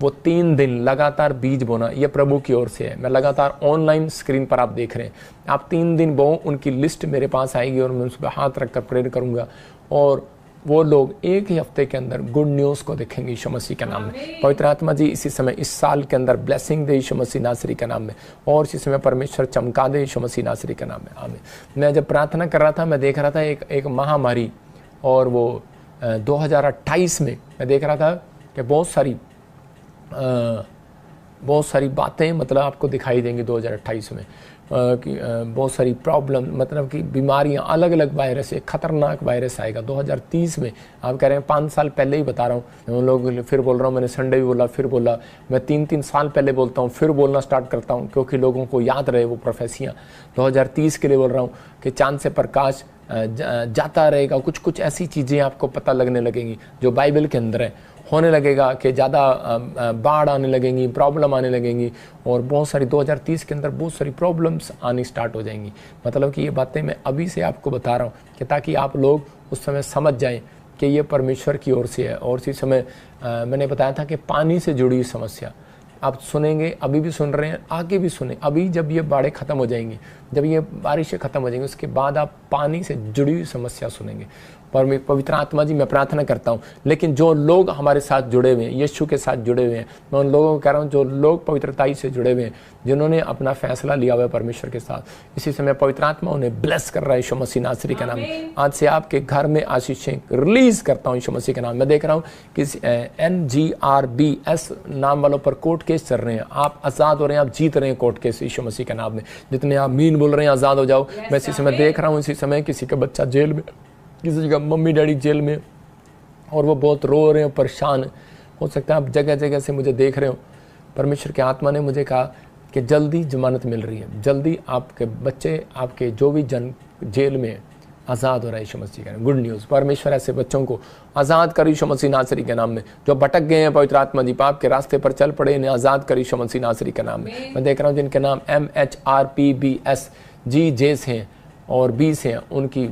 वो 3 दिन लगातार बीज बोना, ये प्रभु की ओर से है। मैं लगातार ऑनलाइन स्क्रीन पर आप देख रहे हैं, आप 3 दिन बो, उनकी लिस्ट मेरे पास आएगी और मैं उस पर हाथ रखकर प्रेयर करूंगा और वो लोग एक ही हफ्ते के अंदर गुड न्यूज़ को देखेंगे यीशु मसीह के नाम में। पवित्र आत्मा जी इसी समय इस साल के अंदर ब्लेसिंग दे यीशु मसीह नासरी के नाम में, और इसी समय परमेश्वर चमका दे यीशु मसीह नासरी के नाम में, आमीन। मैं जब प्रार्थना कर रहा था, मैं देख रहा था एक महामारी, और वो 2028 में मैं देख रहा था कि बहुत सारी बातें मतलब आपको दिखाई देंगी 2028 में, कि बहुत सारी प्रॉब्लम, मतलब कि बीमारियां, अलग अलग वायरस, एक खतरनाक वायरस आएगा 2030 में। आप कह रहे हैं 5 साल पहले ही बता रहा हूँ, उन लोग फिर बोल रहा हूँ, मैंने संडे भी बोला, फिर बोला, मैं 3 साल पहले बोलता हूँ, फिर बोलना स्टार्ट करता हूँ, क्योंकि लोगों को याद रहे वो प्रोफेसियाँ। 2030 के लिए बोल रहा हूँ कि चांद से प्रकाश जाता रहेगा, कुछ ऐसी चीज़ें आपको पता लगने लगेंगी जो बाइबल के अंदर है, होने लगेगा कि ज़्यादा बाढ़ आने लगेंगी, प्रॉब्लम आने लगेंगी, और बहुत सारी 2030 के अंदर बहुत सारी प्रॉब्लम्स आनी स्टार्ट हो जाएंगी। मतलब कि ये बातें मैं अभी से आपको बता रहा हूँ कि ताकि आप लोग उस समय समझ जाएं कि ये परमेश्वर की ओर से है। और इसी समय मैंने बताया था कि पानी से जुड़ी समस्या आप सुनेंगे, अभी भी सुन रहे हैं, आगे भी सुने। अभी जब ये बाढ़ें ख़त्म हो जाएंगी, जब ये बारिशें ख़त्म हो जाएंगी, उसके बाद आप पानी से जुड़ी हुई समस्या सुनेंगे। पर पवित्र आत्मा जी मैं प्रार्थना करता हूँ, लेकिन जो लोग हमारे साथ जुड़े हुए हैं, यीशु के साथ जुड़े हुए हैं, मैं उन लोगों को कह रहा हूँ जो लोग पवित्रताई से जुड़े हुए हैं, जिन्होंने अपना फैसला लिया हुआ है परमेश्वर के साथ, इसी समय पवित्र आत्मा उन्हें ब्लेस कर रहा है यीशु मसीह नासरी के नाम में। आज से आपके घर में आशीषें रिलीज करता हूँ यीशु मसीह के नाम। मैं देख रहा हूँ कि NGRBS नाम वालों पर कोर्ट केस चल रहे हैं, आप आज़ाद हो रहे हैं, आप जीत रहे हैं कोर्ट केस यीशु मसीह के नाम में। जितने आप मीन बोल रहे हैं आज़ाद हो जाओ। मैं इसी समय देख रहा हूँ, इसी समय किसी का बच्चा जेल में, किसी जगह मम्मी डैडी जेल में, और वो बहुत रो रहे हैं, परेशान। हो सकता है आप जगह जगह से मुझे देख रहे हो। परमेश्वर के आत्मा ने मुझे कहा कि जल्दी जमानत मिल रही है, जल्दी आपके बच्चे, आपके जो भी जन जेल में आज़ाद हो रहा है यीशु मसीह का। गुड न्यूज़, परमेश्वर ऐसे बच्चों को आज़ाद कर यीशु मसीह नासरी के नाम में। जो भटक गए हैं पवित्र आत्मा जी, पाप के रास्ते पर चल पड़े, इन्हें आज़ाद कर यीशु मसीह नासरी के नाम में। मैं देख रहा हूँ जिनके नाम MHRPBS GJs हैं और 20 हैं, उनकी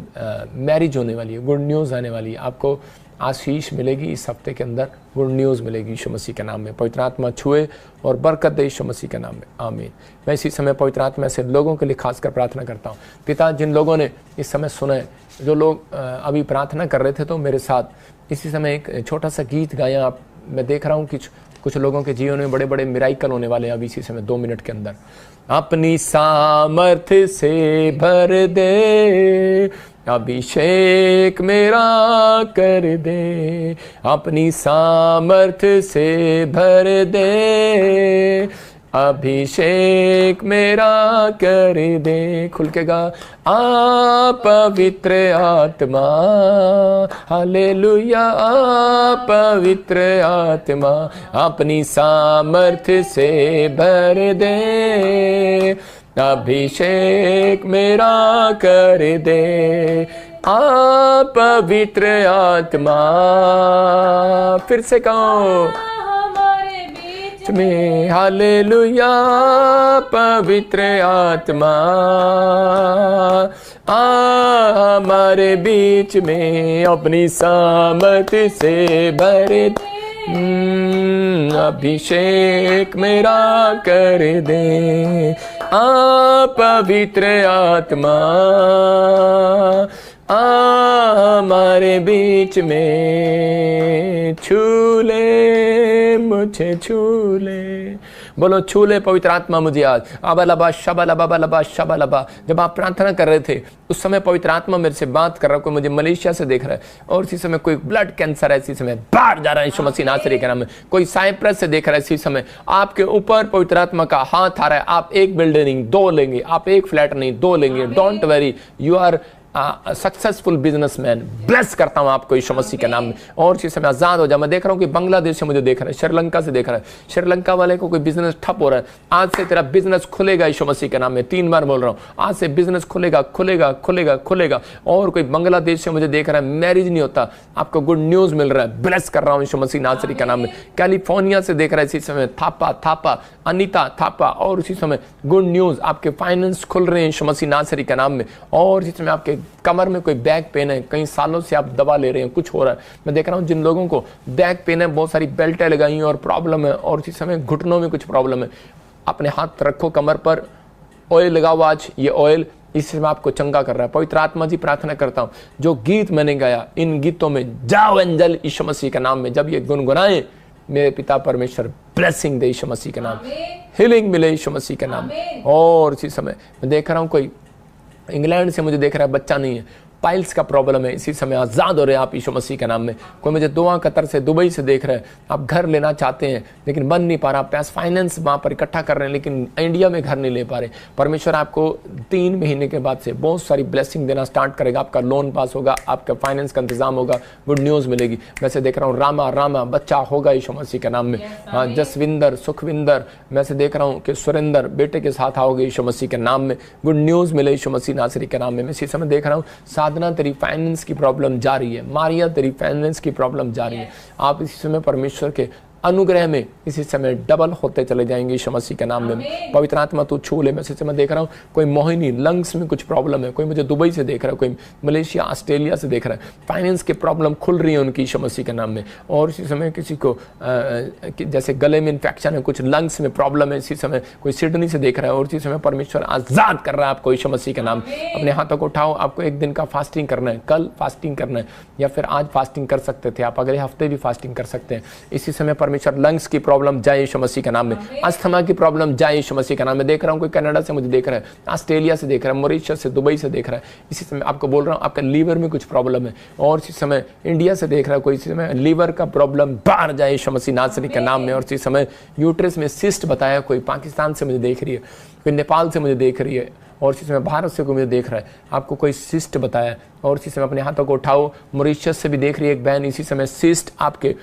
मैरिज होने वाली है, गुड न्यूज़ आने वाली है। आपको आशीष मिलेगी इस हफ्ते के अंदर, गुड न्यूज़ मिलेगी यीशु मसीह के नाम में। पवित्र आत्मा छुए और बरकत दे यीशु मसीह के नाम में, आमीन। मैं इसी समय पवित्र आत्मा से लोगों के लिए खासकर प्रार्थना करता हूँ। पिता, जिन लोगों ने इस समय सुना है, जो लोग अभी प्रार्थना कर रहे थे तो मेरे साथ इसी समय एक छोटा सा गीत गाया आप, मैं देख रहा हूँ कि कुछ लोगों के जीवन में बड़े बड़े मिराइकल होने वाले हैं अभी इसी समय 2 मिनट के अंदर। अपनी सामर्थ्य से भर दे, अभिषेक मेरा कर दे, अपनी सामर्थ्य से भर दे, अभिषेक मेरा कर दे। खुल के गा, आ पवित्र आत्मा, हालेलुया, आ पवित्र आत्मा, अपनी सामर्थ्य से भर दे, अभिषेक मेरा कर दे, आ पवित्र आत्मा। फिर से कहो में, हालेलुया, पवित्र आत्मा आ हमारे बीच में, अपनी सामर्थ्य से भरे, अभिषेक मेरा कर दे, आ पवित्र आत्मा आ हमारे बीच में, छू ले मुझे, छू ले। बोलो छू ले पवित्र आत्मा मुझे आज। अबलबा शबलबा बलबा शबलबा। जब आप प्रार्थना कर रहे थे उस समय पवित्र आत्मा मेरे से बात कर रहा है। कोई मुझे मलेशिया से देख रहा है और इसी समय कोई ब्लड कैंसर है, इसी समय बाहर जा रहा है यीशु मसीह नासरी के नाम में। कोई साइप्रस से देख रहा है, इसी समय आपके ऊपर पवित्र आत्मा का हाथ आ रहा है। आप एक बिल्डिंग नहीं 2 लेंगे, आप एक फ्लैट नहीं 2 लेंगे। Don't worry, you are successful businessman. Bless करता हूं आपको यीशु मसीह के नाम में। और इसी समय आजाद हो जा। मैं देख रहा हूं कि बांग्लादेश से मुझे देख रहा है, श्रीलंका से देख रहा है। श्रीलंका वाले को कोई बिजनेस ठप हो रहा है, आज से तेरा बिजनेस खुलेगा यीशु मसीह के नाम में। 3 बार बोल रहा हूं, आज से बिजनेस खुलेगा खुलेगा खुलेगा खुलेगा। और कोई बांग्लादेश से मुझे देख रहा है, मैरिज नहीं होता, आपको गुड न्यूज मिल रहा है। ब्लेस कर रहा हूं यीशु मसीह नासरी के नाम में। कैलिफोर्निया से देख रहा है इसी समय, थापा अनिता थापा। और उसी समय गुड न्यूज, आपके फाइनेंस खुल रहे हैं यीशु मसीह नासरी के नाम में। और इसी समय आपके कमर में कोई बैक पेन है, कई सालों से आप दवा ले रहे हैं, कुछ हो रहा है। मैं देख रहा हूं जिन लोगों को बैक पेन है, बहुत सारी बेल्टें लगाई हैं और प्रॉब्लम है। और इसी समय घुटनों में कुछ प्रॉब्लम है। अपने हाथ रखो कमर पर, ऑयल लगाओ आज। ये ऑयल इस समय आपको चंगा कर रहा है। पवित्र आत्मा जी प्रार्थना करता हूँ, जो गीत मैंने गाया इन गीतों में जाओ एंजल यीशु मसीह के नाम में, जब ये गुनगुनाए मेरे पिता परमेश्वर ब्लेसिंग दे यीशु मसीह के नाम, हीलिंग मिले यीशु मसीह के नाम। और इसी समय मैं देख रहा हूँ कोई इंग्लैंड से मुझे देख रहा है, बच्चा नहीं है, पाइल्स का प्रॉब्लम है, इसी समय आज़ाद हो रहे हैं आप यीशु मसीह के नाम में। कोई मुझे दुआ कतर से दुबई से देख रहे हैं, आप घर लेना चाहते हैं लेकिन बन नहीं पा रहा, पैसा फाइनेंस वहाँ पर इकट्ठा कर रहे हैं लेकिन इंडिया में घर नहीं ले पा रहे। परमेश्वर आपको 3 महीने के बाद से बहुत सारी ब्लेसिंग देना स्टार्ट करेगा, आपका लोन पास होगा, आपका फाइनेंस का इंतजाम होगा, गुड न्यूज़ मिलेगी। वैसे देख रहा हूँ रामा बच्चा होगा यीशु मसीह के नाम में। हाँ, जसविंदर सुखविंदर, मैं से देख रहा हूँ कि सुरेंदर बेटे के साथ आओगे यीशु मसीह के नाम में, गुड न्यूज़ मिले यीशु मसीह नासरी के नाम में। मैं इसी समय देख रहा हूँ साधना तेरी फाइनेंस की प्रॉब्लम जा रही है, मारिया तेरी फाइनेंस की प्रॉब्लम जा रही है। आप इसी समय परमेश्वर के अनुग्रह में इसी समय डबल होते चले जाएंगे यीशु मसीह के नाम में। पवित्र आत्मा तू छू ले। मैं इसी समय देख रहा हूँ कोई मोहिनी लंग्स में कुछ प्रॉब्लम है, कोई मुझे दुबई से देख रहा है, कोई मलेशिया ऑस्ट्रेलिया से देख रहा है, फाइनेंस की प्रॉब्लम खुल रही है उनकी यीशु मसीह के नाम में। और इसी समय किसी को जैसे गले में इन्फेक्शन है, कुछ लंग्स में प्रॉब्लम है, इसी समय कोई सिडनी से देख रहा है, और इसी समय परमेश्वर आज़ाद कर रहा है आपको यीशु मसीह के नाम। अपने हाथों को उठाओ, आपको 1 दिन का फास्टिंग करना है, कल फास्टिंग करना है या फिर आज फास्टिंग कर सकते थे आप, अगले हफ्ते भी फास्टिंग कर सकते हैं। इसी समय परमेश्वर लंग्स की प्रॉब्लम जाए यीशु मसीह के नाम में, अस्थमा की प्रॉब्लम जाए यीशु मसीह के नाम में। देख रहा हूँ कोई कनाडा से मुझे देख रहा है, ऑस्ट्रेलिया से देख रहा है, मॉरिशस से, दुबई से देख रहा है। इसी समय आपको बोल रहा हूँ आपका लीवर में कुछ प्रॉब्लम है, और इसी समय इंडिया से देख रहा है कोई, इसी समय लीवर का प्रॉब्लम बाहर जाए यीशु मसीह नासरी के नाम में। और इसी समय यूट्रस में सिस्ट बताया, कोई पाकिस्तान से मुझे देख रही है, कोई नेपाल से मुझे देख रही है, और इसी समय भारत से कोई मुझे देख रहा है, आपको कोई सिस्ट बताया। और इसी समय अपने हाथों को उठाओ, मॉरिशस से भी देख रही है एक बहन, इसी समय सिस्ट आपके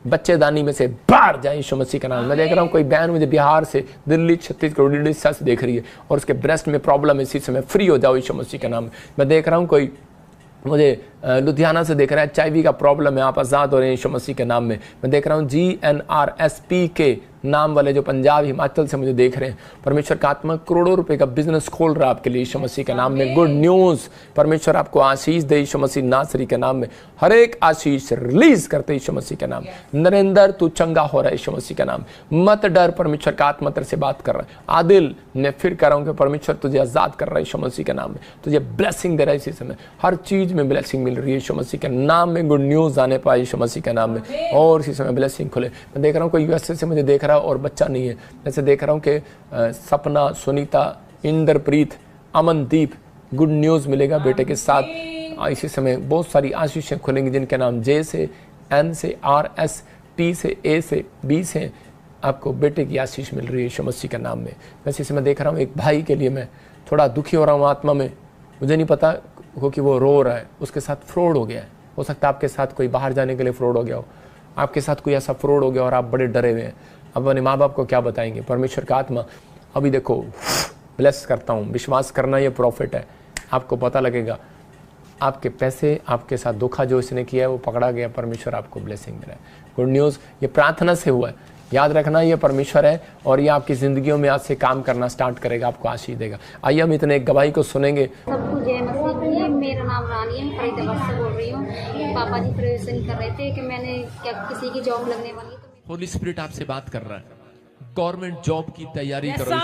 बच्चेदानी में से बाहर जाए यीशु मसीह का नाम। मैं देख रहा हूँ कोई बहन मुझे बिहार से, दिल्ली, छत्तीसगढ़, उड़ीसा से देख रही है और उसके ब्रेस्ट में प्रॉब्लम है, इसी समय फ्री हो जाओ यीशु मसीह के नाम। मैं देख रहा हूँ कोई मुझे लुधियाना से देख रहा है, HIV का प्रॉब्लम है, आप आज़ाद हो रहे हैं यीशु मसीह के नाम में। मैं देख रहा हूँ GNRSP के नाम वाले जो पंजाब हिमाचल से मुझे देख रहे हैं, परमेश्वर का आत्मा करोड़ों रुपए का बिजनेस खोल रहा है आपके लिए यीशु मसीह के नाम में। गुड न्यूज़, परमेश्वर आपको आशीष दे यीशु मसीह नासरी के नाम में। हर एक आशीष रिलीज करते यीशु मसीह के नाम। नरेंद्र तू चंगा हो रहा है यीशु मसीह के नाम, मत डर, परमेश्वर का आत्मा तेरे से बात कर रहा है। आदिल, मैं फिर कह रहा हूँ कि परमेश्वर तुझे आजाद कर रहा है यीशु मसीह के नाम में, तुझे ब्लेसिंग दे रहा है इसी समय, हर चीज में ब्लेसिंग मिल रही है यीशु मसीह के नाम में। गुड न्यूज़ आने पाए यीशु मसीह के नाम में, और इसी समय ब्लेसिंग खुले। मैं देख रहा हूँ कोई USA से मुझे देख रहा है और बच्चा नहीं है, जैसे देख रहा हूँ कि सपना, सुनीता, इंद्रप्रीत, अमनदीप, गुड न्यूज़ मिलेगा बेटे के साथ। इसी समय बहुत सारी आशीषें खुलेंगी जिनके नाम J से, N से, R, S, T से, A से, B से, आपको बेटे की आशीष मिल रही है यीशु मसीह के नाम में। वैसे इसे मैं देख रहा हूँ एक भाई के लिए मैं थोड़ा दुखी हो रहा हूँ आत्मा में, मुझे नहीं पता हो कि वो रो रहा है, उसके साथ फ्रॉड हो गया है। हो सकता है आपके साथ कोई बाहर जाने के लिए फ्रॉड हो गया हो, आपके साथ कोई ऐसा फ्रॉड हो गया और आप बड़े डरे हुए हैं। अब अपने माँ बाप को क्या बताएंगे? परमेश्वर का आत्मा अभी देखो ब्लेस करता हूँ, विश्वास करना ये प्रॉफिट है, आपको पता लगेगा आपके पैसे, आपके साथ धोखा जो इसने किया है वो पकड़ा गया, परमेश्वर आपको ब्लेसिंग दे रहा है। गुड न्यूज़, ये प्रार्थना से हुआ है, याद रखना ये परमेश्वर है और ये आपकी ज़िंदगियों में आज से काम करना स्टार्ट करेगा, आपको आशीष देगा। आइए हम इतने एक गवाही को सुनेंगे। सबको जय मसीह की। मेरा नाम रानी है, फरीदाबाद से बोल रही हूँ। पापा जी प्रवेशन कर रहे थे कि मैंने क्या किसी की जॉब लगने वाली है, तो होली स्पिरिट आपसे बात कर रहा है, गवर्नमेंट जॉब की तैयारी करो,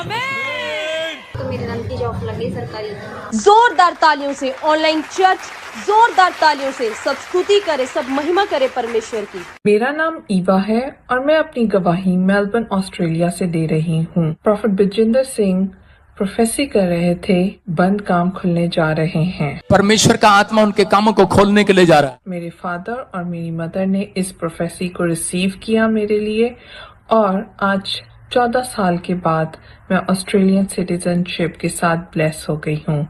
तो मेरे नाम की जॉब लग गई सरकारी। जोरदार तालियों से ऑनलाइन चर्च, जोरदार तालियों से सब स्तुति करे, सब महिमा करे परमेश्वर की। मेरा नाम ईवा है और मैं अपनी गवाही मेलबर्न ऑस्ट्रेलिया से दे रही हूँ। प्रोफेट बिजेंद्र सिंह प्रोफेसी कर रहे थे, बंद काम खुलने जा रहे हैं। परमेश्वर का आत्मा उनके कामों को खोलने के लिए जा रहा है। मेरे फादर और मेरी मदर ने इस प्रोफेसी को रिसीव किया मेरे लिए, और आज 14 साल के बाद मैं ऑस्ट्रेलियन सिटीजनशिप के साथ ब्लेस हो गई हूँ।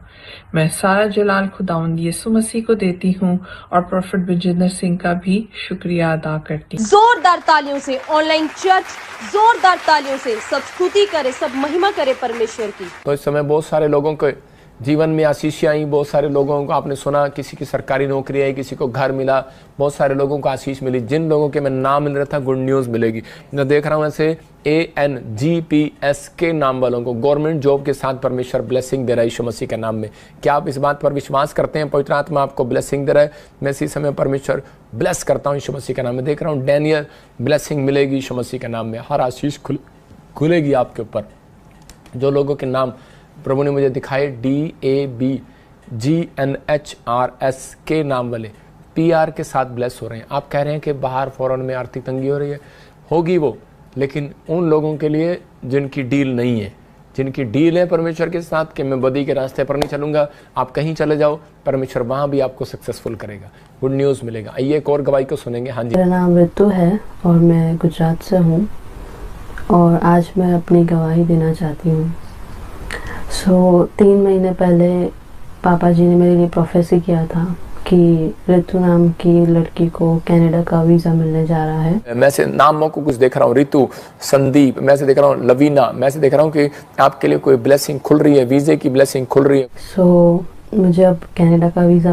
मैं सारा जलाल खुदावंद यीशु मसीह को देती हूँ और प्रोफेट बिजेंद्र सिंह का भी शुक्रिया अदा करती हूँ। जोरदार तालियों से ऑनलाइन चर्च, जोरदार तालियों से सब स्तुति करे, सब महिमा करे परमेश्वर की। तो इस समय बहुत सारे लोगों के जीवन में आशीषें आई, बहुत सारे लोगों को आपने सुना, किसी की सरकारी नौकरी आई, किसी को घर मिला, बहुत सारे लोगों को आशीष मिली। जिन लोगों के मैं नाम मिल रहा था गुड न्यूज़ मिलेगी। मैं देख रहा हूँ ऐसे ANGPS के नाम वालों को गवर्नमेंट जॉब के साथ परमेश्वर ब्लेसिंग दे रहा है यीशु मसीह के नाम में। क्या आप इस बात पर विश्वास करते हैं? पवित्र आत्मा आपको ब्लेसिंग दे रहा है। मैं इसी समय परमेश्वर ब्लेस करता हूँ यीशु मसीह के नाम में। देख रहा हूँ डैनियल ब्लेसिंग मिलेगी यीशु मसीह के नाम में, हर आशीष खुलेगी आपके ऊपर। जो लोगों के नाम प्रभु ने मुझे दिखाए DABGNHRS के नाम वाले PR के साथ ब्लेस हो रहे हैं। आप कह रहे हैं कि बाहर फॉरेन में आर्थिक तंगी हो रही है, होगी वो, लेकिन उन लोगों के लिए जिनकी डील नहीं है, जिनकी डील है परमेश्वर के साथ कि मैं बदी के रास्ते पर नहीं चलूंगा, आप कहीं चले जाओ, परमेश्वर वहां भी आपको सक्सेसफुल करेगा, गुड न्यूज़ मिलेगा। आइए एक और गवाही को सुनेंगे। हाँ जी। मेरा नाम ऋतु है और मैं गुजरात से हूँ और आज मैं अपनी गवाही देना चाहती हूँ। 3 महीने पहले पापा जी ने मेरे लिए प्रोफेसी किया था कि ऋतु नाम की लड़की को कनाडा का वीज़ा मिलने जा रहा है। मैं से नामों को कुछ देख रहा हूँ, ऋतु, संदीप, मैं से देख रहा हूँ लवीना, मैं से देख रहा हूँ कि आपके लिए कोई ब्लेसिंग खुल रही है, वीज़े की ब्लेसिंग खुल रही है। मुझे अब कनाडा का वीज़ा